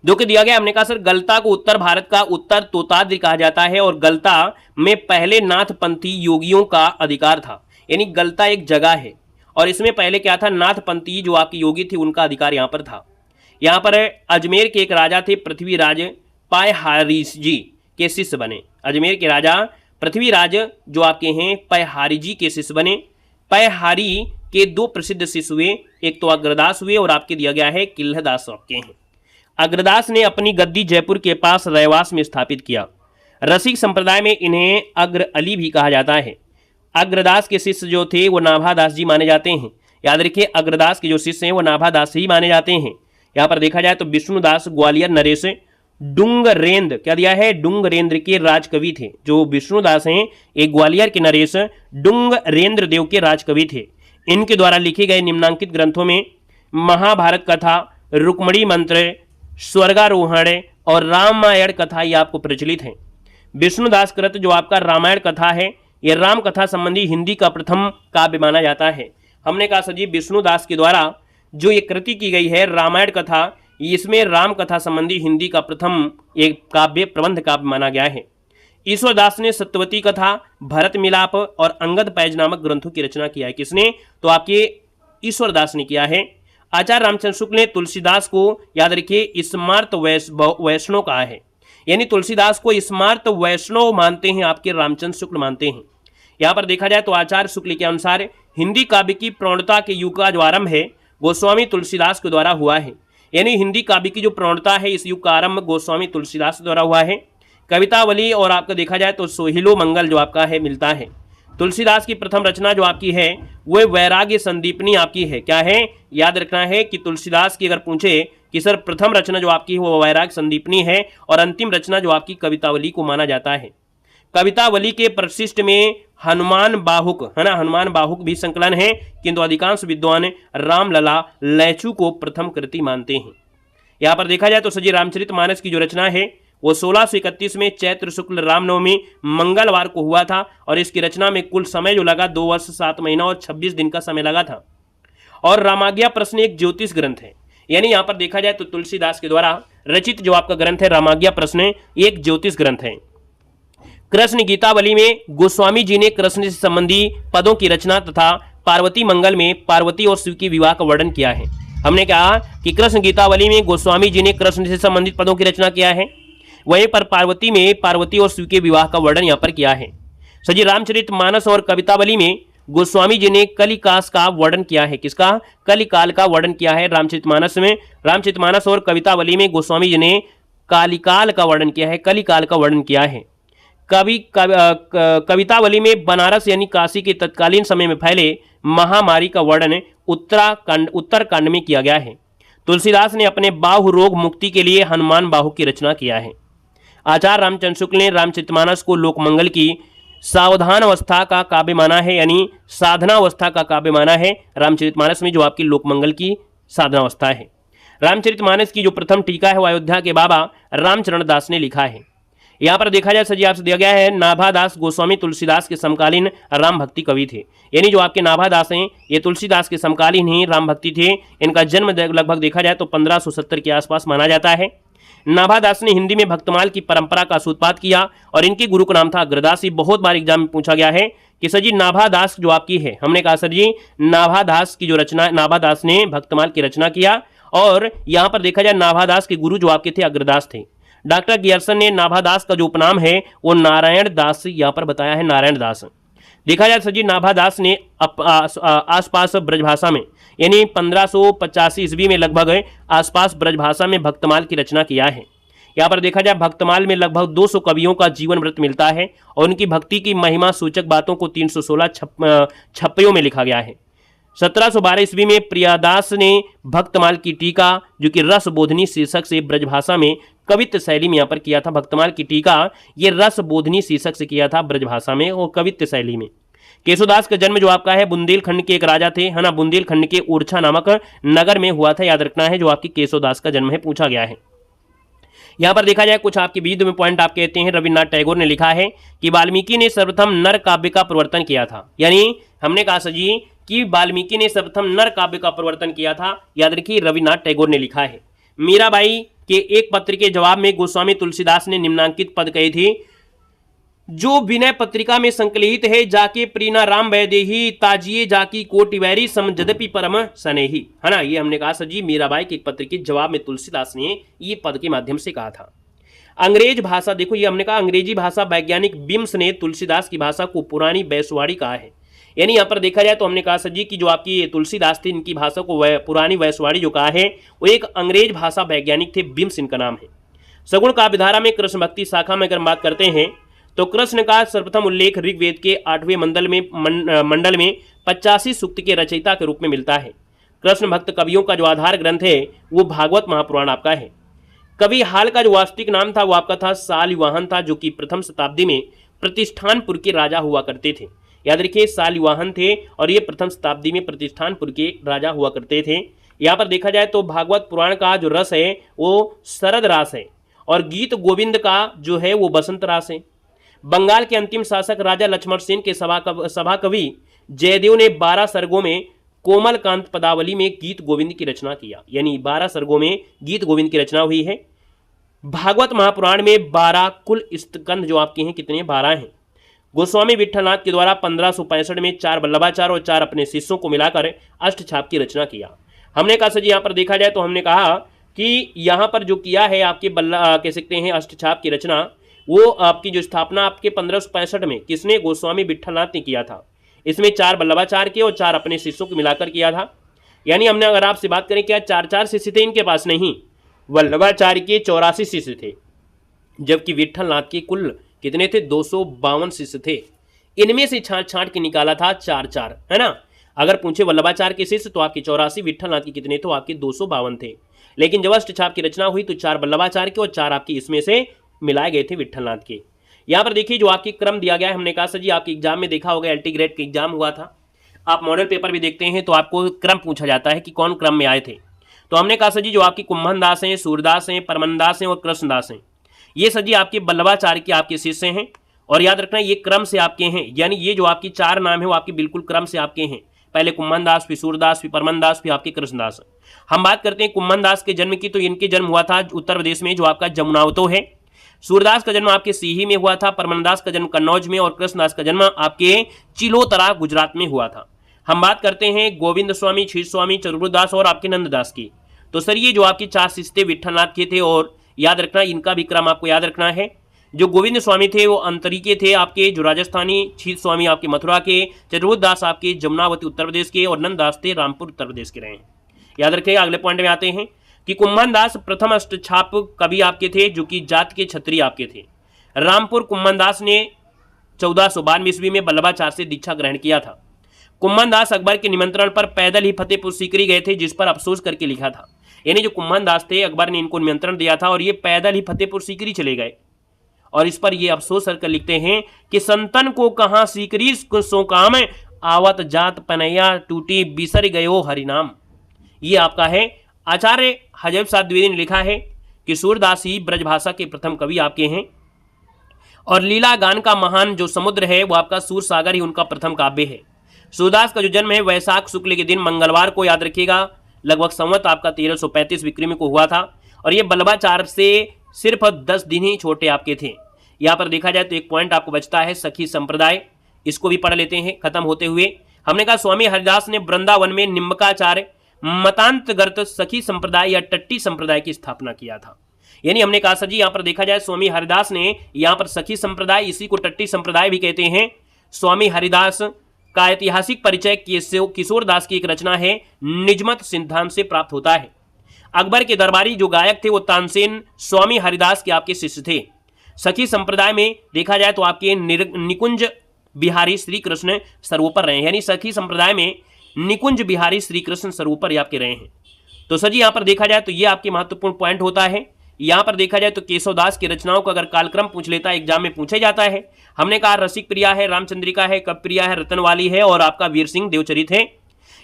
जो कि दिया गया, हमने कहा सर गलता को उत्तर भारत का उत्तर तोताद्रि कहा जाता है और गलता में पहले नाथपंथी योगियों का अधिकार था। यानी गलता एक जगह है और इसमें पहले क्या था, नाथपंथी जो आपकी योगी थे उनका अधिकार यहाँ पर था। यहाँ पर अजमेर के एक राजा थे पृथ्वीराज पायहारी जी के शिष्य बने। अजमेर के राजा पृथ्वीराज जो आपके हैं पायहारी जी के शिष्य बने। पायहारी के दो प्रसिद्ध शिष्य हुए, एक तो अग्रदास हुए और आपके दिया गया है किल्लदास आपके हैं। अग्रदास ने अपनी गद्दी जयपुर के पास रैवास में स्थापित किया। रसिक संप्रदाय में इन्हें अग्र अली भी कहा जाता है। अग्रदास के शिष्य जो थे वो नाभादास जी माने जाते हैं। याद रखिए, अग्रदास के जो शिष्य हैं वो नाभादास ही माने जाते हैं। यहाँ पर देखा जाए तो विष्णुदास ग्वालियर नरेश डुंगरेंद्र, क्या दिया है, डुंगरेंद्र के राजकवि थे। जो विष्णुदास हैं एक ग्वालियर के नरेश डुंगरेंद्र देव के राजकवि थे। इनके द्वारा लिखे गए निम्नांकित ग्रंथों में महाभारत कथा, रुक्मणी मंत्र, स्वर्गारोहण और रामायण कथा ये आपको प्रचलित है। विष्णुदास कृत जो आपका रामायण कथा है, यह राम कथा संबंधी हिंदी का प्रथम काव्य माना जाता है। हमने कहा सर जी विष्णुदास के द्वारा जो ये कृति की गई है रामायण कथा, इसमें राम कथा संबंधी हिंदी का प्रथम एक काव्य प्रबंध काव्य माना गया है। ईश्वरदास ने सत्यवती कथा, भरत मिलाप और अंगद पैज नामक ग्रंथों की रचना किया है। किसने, तो आपके ईश्वरदास ने किया है। आचार्य रामचंद्र शुक्ल ने तुलसीदास को याद रखिए स्मार्त वैष्णव कहा है, यानी तुलसीदास को स्मार्त वैष्णव मानते हैं, आपके रामचंद्र शुक्ल मानते हैं। यहाँ पर देखा जाए तो आचार्य शुक्ल के अनुसार हिंदी काव्य की प्रौढ़ता के युग का जो आरंभ है गोस्वामी तुलसीदास के द्वारा हुआ है। यानी हिंदी काव्य की जो प्रौढ़ता है इस युग का आरंभ गोस्वामी तुलसीदास द्वारा हुआ है। कवितावली और आपका देखा जाए तो सोहिलो मंगल जो आपका है मिलता है। तुलसीदास की प्रथम रचना जो आपकी है वह वैराग्य संदीपनी आपकी है। क्या है, याद रखना है कि तुलसीदास की अगर पूछे कि सर प्रथम रचना जो आपकी है वो वैराग्य संदीपनी है और अंतिम रचना जो आपकी कवितावली को माना जाता है। कवितावली के प्रशिष्ट में हनुमान बाहुक है ना, हनुमान बाहुक भी संकलन है, किंतु अधिकांश विद्वान रामलला लैचू को प्रथम कृति मानते हैं। यहाँ पर देखा जाए तो सजी रामचरितमानस की जो रचना है वो 1631 में चैत्र शुक्ल रामनवमी मंगलवार को हुआ था और इसकी रचना में कुल समय जो लगा 2 वर्ष 7 महीना और 26 दिन का समय लगा था। और रामाज्ञा प्रश्न एक ज्योतिष ग्रंथ है, यानी यहाँ पर देखा जाए तो तुलसीदास के द्वारा रचित जो आपका ग्रंथ है रामाज्ञा प्रश्न एक ज्योतिष ग्रंथ है। कृष्ण गीतावली में गोस्वामी जी ने कृष्ण से संबंधी पदों की रचना तथा पार्वती मंगल में पार्वती और शिव के विवाह का वर्णन किया है। हमने कहा कि कृष्ण गीतावली में गोस्वामी जी ने कृष्ण से संबंधित पदों की रचना किया है, वहीं पर पार्वती में पार्वती और शिव के विवाह का वर्णन यहाँ पर किया है। सजी रामचरितमानस और कवितावली में गोस्वामी जी ने कलिकास का वर्णन किया है। किसका, कलिकाल का वर्णन किया है रामचरितमानस में। रामचरितमानस और कवितावली में गोस्वामी जी ने कालिकाल का वर्णन किया है, कलिकाल का वर्णन किया है। कवितावली में बनारस यानी काशी के तत्कालीन समय में फैले महामारी का वर्णन उत्तरकांड में किया गया है। तुलसीदास ने अपने बाहु रोग मुक्ति के लिए हनुमान बाहु की रचना किया है। आचार्य रामचंद्र शुक्ल ने रामचरितमानस को लोकमंगल की सावधान अवस्था का काव्य माना है, यानी साधना अवस्था का काव्य माना है। रामचरितमानस में जो आपकी लोकमंगल की साधना अवस्था है। रामचरितमानस की जो प्रथम टीका है वो अयोध्या के बाबा रामचरण दास ने लिखा है। यहाँ पर देखा जाए सजी आपसे दिया गया है नाभादास गोस्वामी तुलसीदास के समकालीन राम भक्ति कवि थे, यानी जो आपके नाभादास हैं ये तुलसीदास के समकालीन ही राम भक्ति थे। इनका जन्म लगभग देखा जाए तो 1570 के आसपास माना जाता है। नाभादास ने हिंदी में भक्तमाल की परंपरा का सूत्रपात किया और इनके गुरु का नाम था अग्रदास। ये बहुत बार एग्जाम में पूछा गया है कि सर जी नाभादास जो आपकी है, हमने कहा सर जी नाभादास की जो रचना, नाभादास ने भक्तमाल की रचना किया और यहाँ पर देखा जाए नाभादास के गुरु जो आपके थे अग्रदास थे। डॉक्टर गियर्सन ने नाभादास का जो उपनाम है वो नारायण दास यहाँ पर बताया है, नारायण दास। देखा जाए सर जी नाभादास ने आसपास ब्रजभाषा में यानी 1585 ईस्वी में लगभग आसपास ब्रजभाषा में भक्तमाल की रचना किया है। यहाँ पर देखा जाए भक्तमाल में लगभग 200 कवियों का जीवन वृत्त मिलता है और उनकी भक्ति की महिमा सूचक बातों को 316 छप्पयों में लिखा गया है। 1712 ईस्वी में प्रियादास ने भक्तमाल की टीका जो कि रस बोधनी शीर्षक से ब्रजभाषा में कवित्व शैली में यहाँ पर किया था। भक्तमाल की टीका ये रस बोधनी शीर्षक से किया था ब्रजभाषा में और कवित्व शैली में। केशोदास का जन्म जो आपका है बुंदेलखंड के एक राजा थे, है ना, बुंदेलखंड के ओरछा नामक नगर में हुआ था। याद रखना है जो आपकी केशोदास का जन्म है पूछा गया है। यहाँ पर देखा जाए कुछ आपके बीच में पॉइंट आप कहते हैं। रविन्द्रनाथ टैगोर ने लिखा है कि वाल्मीकि ने सर्वप्रथम नर काव्य का प्रवर्तन किया था, यानी हमने कहा सर जी कि वाल्मीकि ने सर्वप्रथम नर काव्य का प्रवर्तन किया था। याद रखिए रविन्द्रनाथ टैगोर ने लिखा है। मीराबाई के एक पत्र के जवाब में गोस्वामी तुलसीदास ने निम्नांकित पद कही थी, जो विनय पत्रिका में संकलित है, जाके प्रीना राम वैदेही ताजिए जाकी कोटिवैरी समझदपि परम सनेही, है ना। ये हमने कहा सर जी मीराबाई के एक पत्र के जवाब में तुलसीदास ने ये पद के माध्यम से कहा था। अंग्रेज भाषा, देखो ये हमने कहा अंग्रेजी भाषा वैज्ञानिक बिम्स ने तुलसीदास की भाषा को पुरानी वैश्वाड़ी कहा है। यानी यहाँ पर देखा जाए तो हमने कहा सर जी कि जो आपकी तुलसीदास थे इनकी भाषा को पुरानी वैश्वाड़ी जो कहा है वो एक अंग्रेज भाषा वैज्ञानिक थे, बिम्स इनका नाम है। सगुण काव्यधारा में कृष्ण भक्ति शाखा में अगर बात करते हैं तो कृष्ण का सर्वप्रथम उल्लेख ऋग्वेद के 8वें मंडल में 85 सूक्त के रचयिता के रूप में मिलता है। कृष्ण भक्त कवियों का जो आधार ग्रंथ है वो भागवत महापुराण आपका है। कवि हाल का जो वास्तविक नाम था वो आपका था सालिवाहन था, जो कि प्रथम शताब्दी में प्रतिष्ठानपुर के राजा हुआ करते थे। याद रखिए सालिवाहन थे और ये प्रथम शताब्दी में प्रतिष्ठानपुर के राजा हुआ करते थे। यहाँ पर देखा जाए तो भागवत पुराण का जो रस है वो शरद रास है और गीत गोविंद का जो है वो बसंत रास है। बंगाल के अंतिम शासक राजा लक्ष्मण सेन के सभा कवि जयदेव ने 12 सर्गों में कोमल कांत पदावली में गीत गोविंद की रचना किया। यानी 12 सर्गों में गीत गोविंद की रचना हुई है। भागवत महापुराण में 12 कुल स्कंद जो आपके हैं कितने 12 हैं। गोस्वामी विठलनाथ के द्वारा 1565 में 4 वल्लभाचार्य और 4 अपने शिष्यों को मिलाकर अष्टछाप की रचना किया। हमने कहा सर जी यहाँ पर देखा जाए तो हमने कहा कि यहाँ पर जो किया है आपके कह सकते हैं अष्टछाप की रचना, वो आपकी जो स्थापना आपके 1565 में किसने, गोस्वामी विठलनाथ ने किया था। इसमें 4 वल्लभाचार्य के और 4 अपने शिष्यों को मिलाकर किया था। यानी हमने अगर आपसे बात करें क्या 4 शिष्य थे इनके पास, नहीं, वल्लभाचार्य के 84 शिष्य थे, जबकि विठलनाथ के कुल कितने थे 252 शिष्य थे। इनमें से छांट के निकाला था 4, है ना। अगर पूछे वल्लभाचार्य के शिष्य तो आपके 84, विठलनाथ के कितने तो आपके 252 थे। लेकिन जब अष्टछाप की रचना हुई तो 4 वल्लभाचार्य के और 4 आपके इसमें से मिलाए गए थे विठलनाथ के। यहाँ पर देखिए जो आपकी क्रम दिया गया है, हमने कहा सर जी आपके एग्जाम में देखा होगा एलटी ग्रेड का एग्जाम हुआ था, आप मॉडल पेपर भी देखते हैं तो आपको क्रम पूछा जाता है कि कौन क्रम में आए थे। तो हमने कहा सर जी जो आपकी कुंभन दास हैं, सूरदास हैं, परमनदास हैं और कृष्णदास हैं, ये सर जी आपके वल्लभाचार्य के आपके शिष्य हैं। और याद रखना ये क्रम से आपके हैं, यानी ये जो आपकी 4 नाम है वो आपके बिल्कुल क्रम से आपके हैं। पहले कुंभन दास, फिर सूरदास, फिर परमनदास, फिर आपके कृष्णदास। हम बात करते हैं कुंभन दास के जन्म की, तो इनके जन्म हुआ था उत्तर प्रदेश में जो आपका जमुनावतो है। सूरदास का जन्म आपके सीही में हुआ था, परमनदास का जन्म कन्नौज में और कृष्णदास का जन्म आपके चिलोतरा गुजरात में हुआ था। हम बात करते हैं गोविंद स्वामी, क्षीर स्वामी, चरुदास और आपके नंददास की। तो सर ये जो आपके 4 शिष्य थे विठलनाथ के थे और याद रखना इनका भी क्रम आपको याद रखना है। जो गोविंद स्वामी थे वो अंतरिके थे आपके जो राजस्थानी, क्षीर स्वामी आपके मथुरा के, चरुदास आपके जमुनावती उत्तर प्रदेश के और नंददास थे रामपुर उत्तर प्रदेश के रहे हैं। याद रखिएगा। अगले पॉइंट में आते हैं कि कुंभन दास प्रथम अष्टछाप कवि आपके थे जो कि जात के क्षत्रिय आपके थे। रामपुर कुंभन दास ने 1492 ईस्वी में वल्लभाचार्य से दीक्षा ग्रहण किया था। कुंभन दास अकबर के निमंत्रण पर पैदल ही फतेहपुर सीकरी गए थे, जिस पर अफसोस करके लिखा था। यानी जो कुंभन दास थे अकबर ने इनको निमंत्रण दिया था और ये पैदल ही फतेहपुर सीकरी चले गए और इस पर ये अफसोस कर लिखते हैं कि संतन को कहां सीकरी सो काम, आवत जात पनैया टूटी बिसर गयो हरिनाम। ये आपका है आचार्य हजब साहब द्विवेदी ने लिखा है कि सूरदास ही ब्रजभाषा के प्रथम कवि आपके हैं और लीला गान का महान जो समुद्र है वो आपका सूर सागर ही उनका प्रथम काव्य है। सूरदास का जो जन्म है वैशाख शुक्ल के दिन मंगलवार को, याद रखिएगा, लगभग संवत आपका 1335 विक्रमी को हुआ था और ये वल्लभाचार्य से सिर्फ 10 दिन ही छोटे आपके थे। यहाँ पर देखा जाए तो एक पॉइंट आपको बचता है सखी संप्रदाय, इसको भी पढ़ लेते हैं खत्म होते हुए। हमने कहा स्वामी हरिदास ने वृंदावन में निम्बकाचार्य मतांतर्गत सखी संप्रदाय या टट्टी संप्रदाय की स्थापना किया था। यानी हमने कहा सर जी यहाँ पर देखा जाए स्वामी हरिदास ने यहाँ पर सखी संप्रदाय, इसी को टट्टी संप्रदाय भी कहते हैं। स्वामी हरिदास का ऐतिहासिक परिचय किशोरदास की एक रचना है निजमत सिद्धांत से प्राप्त होता है। अकबर के दरबारी जो गायक थे वो तानसेन स्वामी हरिदास के आपके शिष्य थे। सखी संप्रदाय में देखा जाए तो आपके निकुंज बिहारी श्री कृष्ण सर्वोपर रहे हैं, यानी सखी संप्रदाय में निकुंज बिहारी श्री कृष्ण सर्वोपर आपके रहे हैं। तो सर जी यहाँ पर देखा जाए तो ये आपके महत्वपूर्ण पॉइंट होता है। यहाँ पर देखा जाए तो केशवदास की रचनाओं का अगर कालक्रम पूछ लेता है एग्जाम में पूछा जाता है। हमने कहा रसिक प्रिया है, रामचंद्रिका है, कवि प्रिया है, रतनवाली है और आपका वीर सिंह देवचरित है।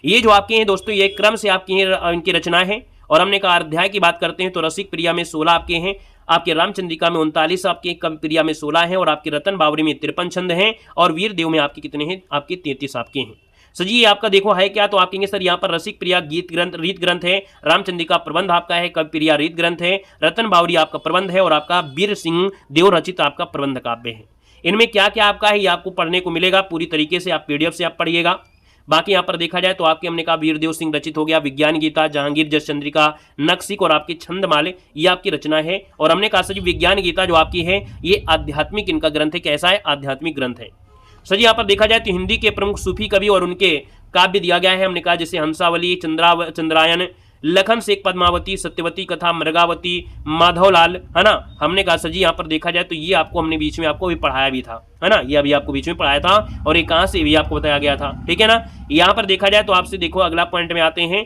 ये जो आपके हैं दोस्तों ये क्रम से आपकी इनकी रचना है। और हमने कहा अध्याय की बात करते हैं तो रसिक प्रिया में 16 आपके हैं, आपके रामचंद्रिका में 39 आपके, कवि प्रिया में 16 हैं और आपके रतन बावरी में 53 छंद हैं और वीर देव में आपके कितने हैं, आपके 33 आपके हैं। सर जी ये आपका देखो है क्या, तो आप कहेंगे सर यहाँ पर रसिक प्रिया गीत ग्रंथ रीत ग्रंथ है, रामचंद्रिका प्रबंध आपका है, कवि प्रिया रीत ग्रंथ है, रतन बावरी आपका प्रबंध है और आपका वीर सिंह देव रचित आपका प्रबंध काव्य है। इनमें क्या क्या आपका है ये आपको पढ़ने को मिलेगा पूरी तरीके से, आप पीडीएफ से आप पढ़िएगा। बाकी यहाँ पर देखा जाए तो आपके हमने कहा वीरदेव सिंह रचित हो गया विज्ञान गीता, जहांगीर जस चंद्रिका, नक्सिक और आपकी छंदमाले, ये आपकी रचना है। और हमने कहा सर जी विज्ञान गीता जो आपकी है ये आध्यात्मिक इनका ग्रंथ है, कैसा है, आध्यात्मिक ग्रंथ है। सर जी यहाँ पर देखा जाए तो हिंदी के प्रमुख सूफी कवि और उनके काव्य दिया गया है, हमने कहा जैसे हंसावली, चंद्रायन, लखन शेख, पद्मावती, सत्यवती कथा, मृगावती, माधवलाल, है ना। हमने कहा सर जी यहाँ पर देखा जाए तो ये आपको हमने बीच में आपको भी पढ़ाया भी था, है ना, ये अभी आपको बीच में पढ़ाया था और ये कहाँ से भी आपको बताया गया था, ठीक है ना। यहाँ पर देखा जाए तो आपसे देखो अगला पॉइंट में आते हैं।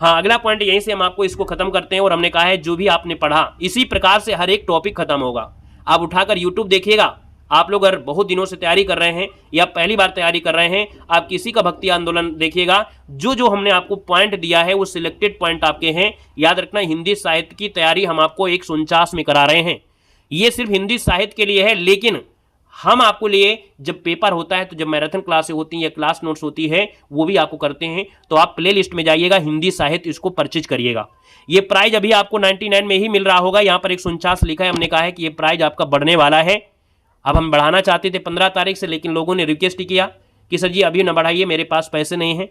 हाँ, अगला पॉइंट यहीं से हम आपको इसको खत्म करते हैं और हमने कहा है जो भी आपने पढ़ा इसी प्रकार से हर एक टॉपिक खत्म होगा। आप उठाकर यूट्यूब देखिएगा, आप लोग अगर बहुत दिनों से तैयारी कर रहे हैं या पहली बार तैयारी कर रहे हैं, आप किसी का भक्ति आंदोलन देखिएगा, जो जो हमने आपको पॉइंट दिया है वो सिलेक्टेड पॉइंट आपके हैं। याद रखना हिंदी साहित्य की तैयारी हम आपको 149 में करा रहे हैं, ये सिर्फ हिंदी साहित्य के लिए है। लेकिन हम आपको लिए जब पेपर होता है तो जब मैराथन क्लासें होती हैं या क्लास नोट्स होती है वो भी आपको करते हैं, तो आप प्ले लिस्ट में जाइएगा, हिंदी साहित्य इसको परचेज करिएगा। ये प्राइज अभी आपको 99 में ही मिल रहा होगा, यहाँ पर 149 लिखा है। हमने कहा है कि ये प्राइज आपका बढ़ने वाला है। अब हम बढ़ाना चाहते थे 15 तारीख से, लेकिन लोगों ने रिक्वेस्ट किया कि सर जी अभी ना बढ़ाइए, मेरे पास पैसे नहीं हैं।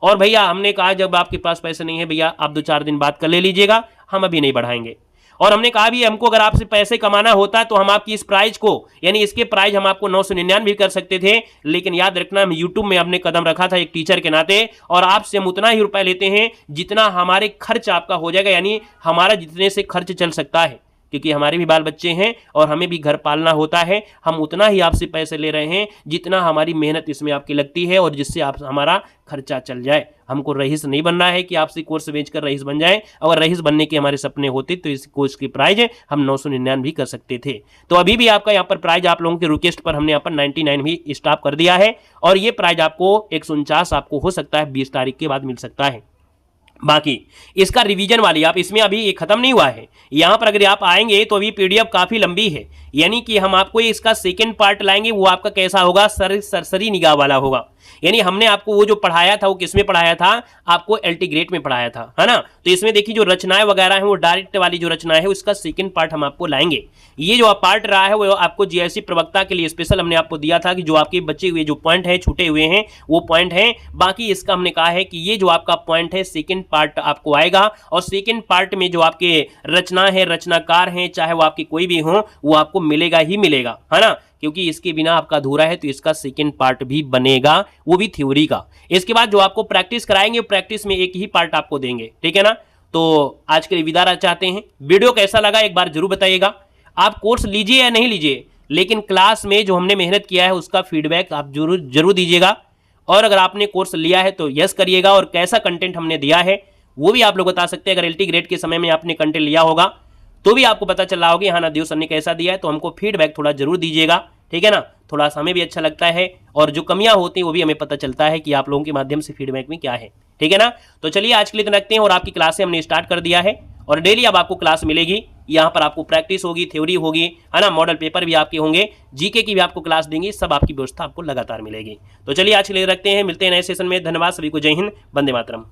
और भैया हमने कहा जब आपके पास पैसे नहीं है भैया आप 2-4 दिन बाद कर ले लीजिएगा, हम अभी नहीं बढ़ाएंगे। और हमने कहा भी हमको अगर आपसे पैसे कमाना होता है तो हम आपकी इस प्राइज को यानी इसके प्राइज हम आपको 999 भी कर सकते थे, लेकिन याद रखना हम यूट्यूब में हमने कदम रखा था एक टीचर के नाते, और आपसे हम उतना ही रुपए लेते हैं जितना हमारे खर्च आपका हो जाएगा, यानी हमारा जितने से खर्च चल सकता है, क्योंकि हमारे भी बाल बच्चे हैं और हमें भी घर पालना होता है। हम उतना ही आपसे पैसे ले रहे हैं जितना हमारी मेहनत इसमें आपकी लगती है और जिससे आप हमारा खर्चा चल जाए। हमको रईस नहीं बनना है कि आपसे कोर्स बेचकर रईस बन जाए। अगर रईस बनने के हमारे सपने होते तो इस कोर्स की प्राइज हम 999 भी कर सकते थे। तो अभी भी आपका यहाँ पर प्राइज आप लोगों के रिक्वेस्ट पर हमने यहाँ पर 99 भी स्टॉप कर दिया है, और ये प्राइज आपको 149 आपको हो सकता है 20 तारीख के बाद मिल सकता है। बाकी इसका रिवीजन वाली आप इसमें अभी ये खत्म नहीं हुआ है, यहाँ पर अगर आप आएंगे तो अभी पीडीएफ काफी लंबी है, यानी कि हम आपको इसका सेकंड पार्ट लाएंगे, वो आपका कैसा होगा, सरसरी निगाह वाला होगा। यानी हमने आपको वो जो पढ़ाया था वो किसमें पढ़ाया था, आपको एलटी ग्रेड में पढ़ाया था, है ना। तो इसमें देखिए जो रचनाएं वगैरह हैं वो डायरेक्ट वाली जो रचना है उसका सेकंड पार्ट हम आपको लाएंगे। ये जो पार्ट रहा है वो आपको जीएससी प्रवक्ता के लिए स्पेशल हमने आपको दिया था कि जो आपके बचे हुए जो पॉइंट है छूटे हुए हैं वो पॉइंट है। बाकी इसका हमने कहा है कि ये जो आपका पॉइंट है सेकंड पार्ट आपको आएगा, और सेकंड पार्ट में जो आपके रचना है, रचनाकार हैं, चाहे वो आपकी कोई भी हो, वो आपको मिलेगा ही मिलेगा, है ना, क्योंकि इसके बिना आपका अधूरा है। तो इसका सेकंड पार्ट भी बनेगा, वो भी थ्योरी का। इसके बाद जो आपको प्रैक्टिस कराएंगे प्रैक्टिस में एक ही पार्ट आपको देंगे, ठीक है ना। तो आज के लिए विदा चाहते हैं। वीडियो कैसा लगा एक बार जरूर बताइएगा। आप कोर्स लीजिए या नहीं लीजिए, लेकिन क्लास में जो हमने मेहनत किया है उसका फीडबैक आप जरूर दीजिएगा। और अगर आपने कोर्स लिया है तो यस करिएगा, और कैसा कंटेंट हमने दिया है वो भी आप लोग बता सकते हैं। अगर एलटी ग्रेड के समय में आपने कंटेंट लिया होगा तो भी आपको पता चल रहा होगा हाँ नवदेव सर ने कैसा दिया है, तो हमको फीडबैक थोड़ा जरूर दीजिएगा, ठीक है ना। थोड़ा सा हमें भी अच्छा लगता है, और जो कमियां होती हैं वो भी हमें पता चलता है कि आप लोगों के माध्यम से फीडबैक में क्या है, ठीक है ना। तो चलिए आज के लिए तो रखते हैं, और आपकी क्लासें हमने स्टार्ट कर दिया है, और डेली अब आपको क्लास मिलेगी। यहाँ पर आपको प्रैक्टिस होगी, थ्योरी होगी, है ना, मॉडल पेपर भी आपके होंगे, जीके की भी आपको क्लास देंगे, सब आपकी व्यवस्था आपको लगातार मिलेगी। तो चलिए आज के लिए रखते हैं, मिलते हैं नए सेशन में। धन्यवाद सभी को, जय हिंद, वंदे मातरम।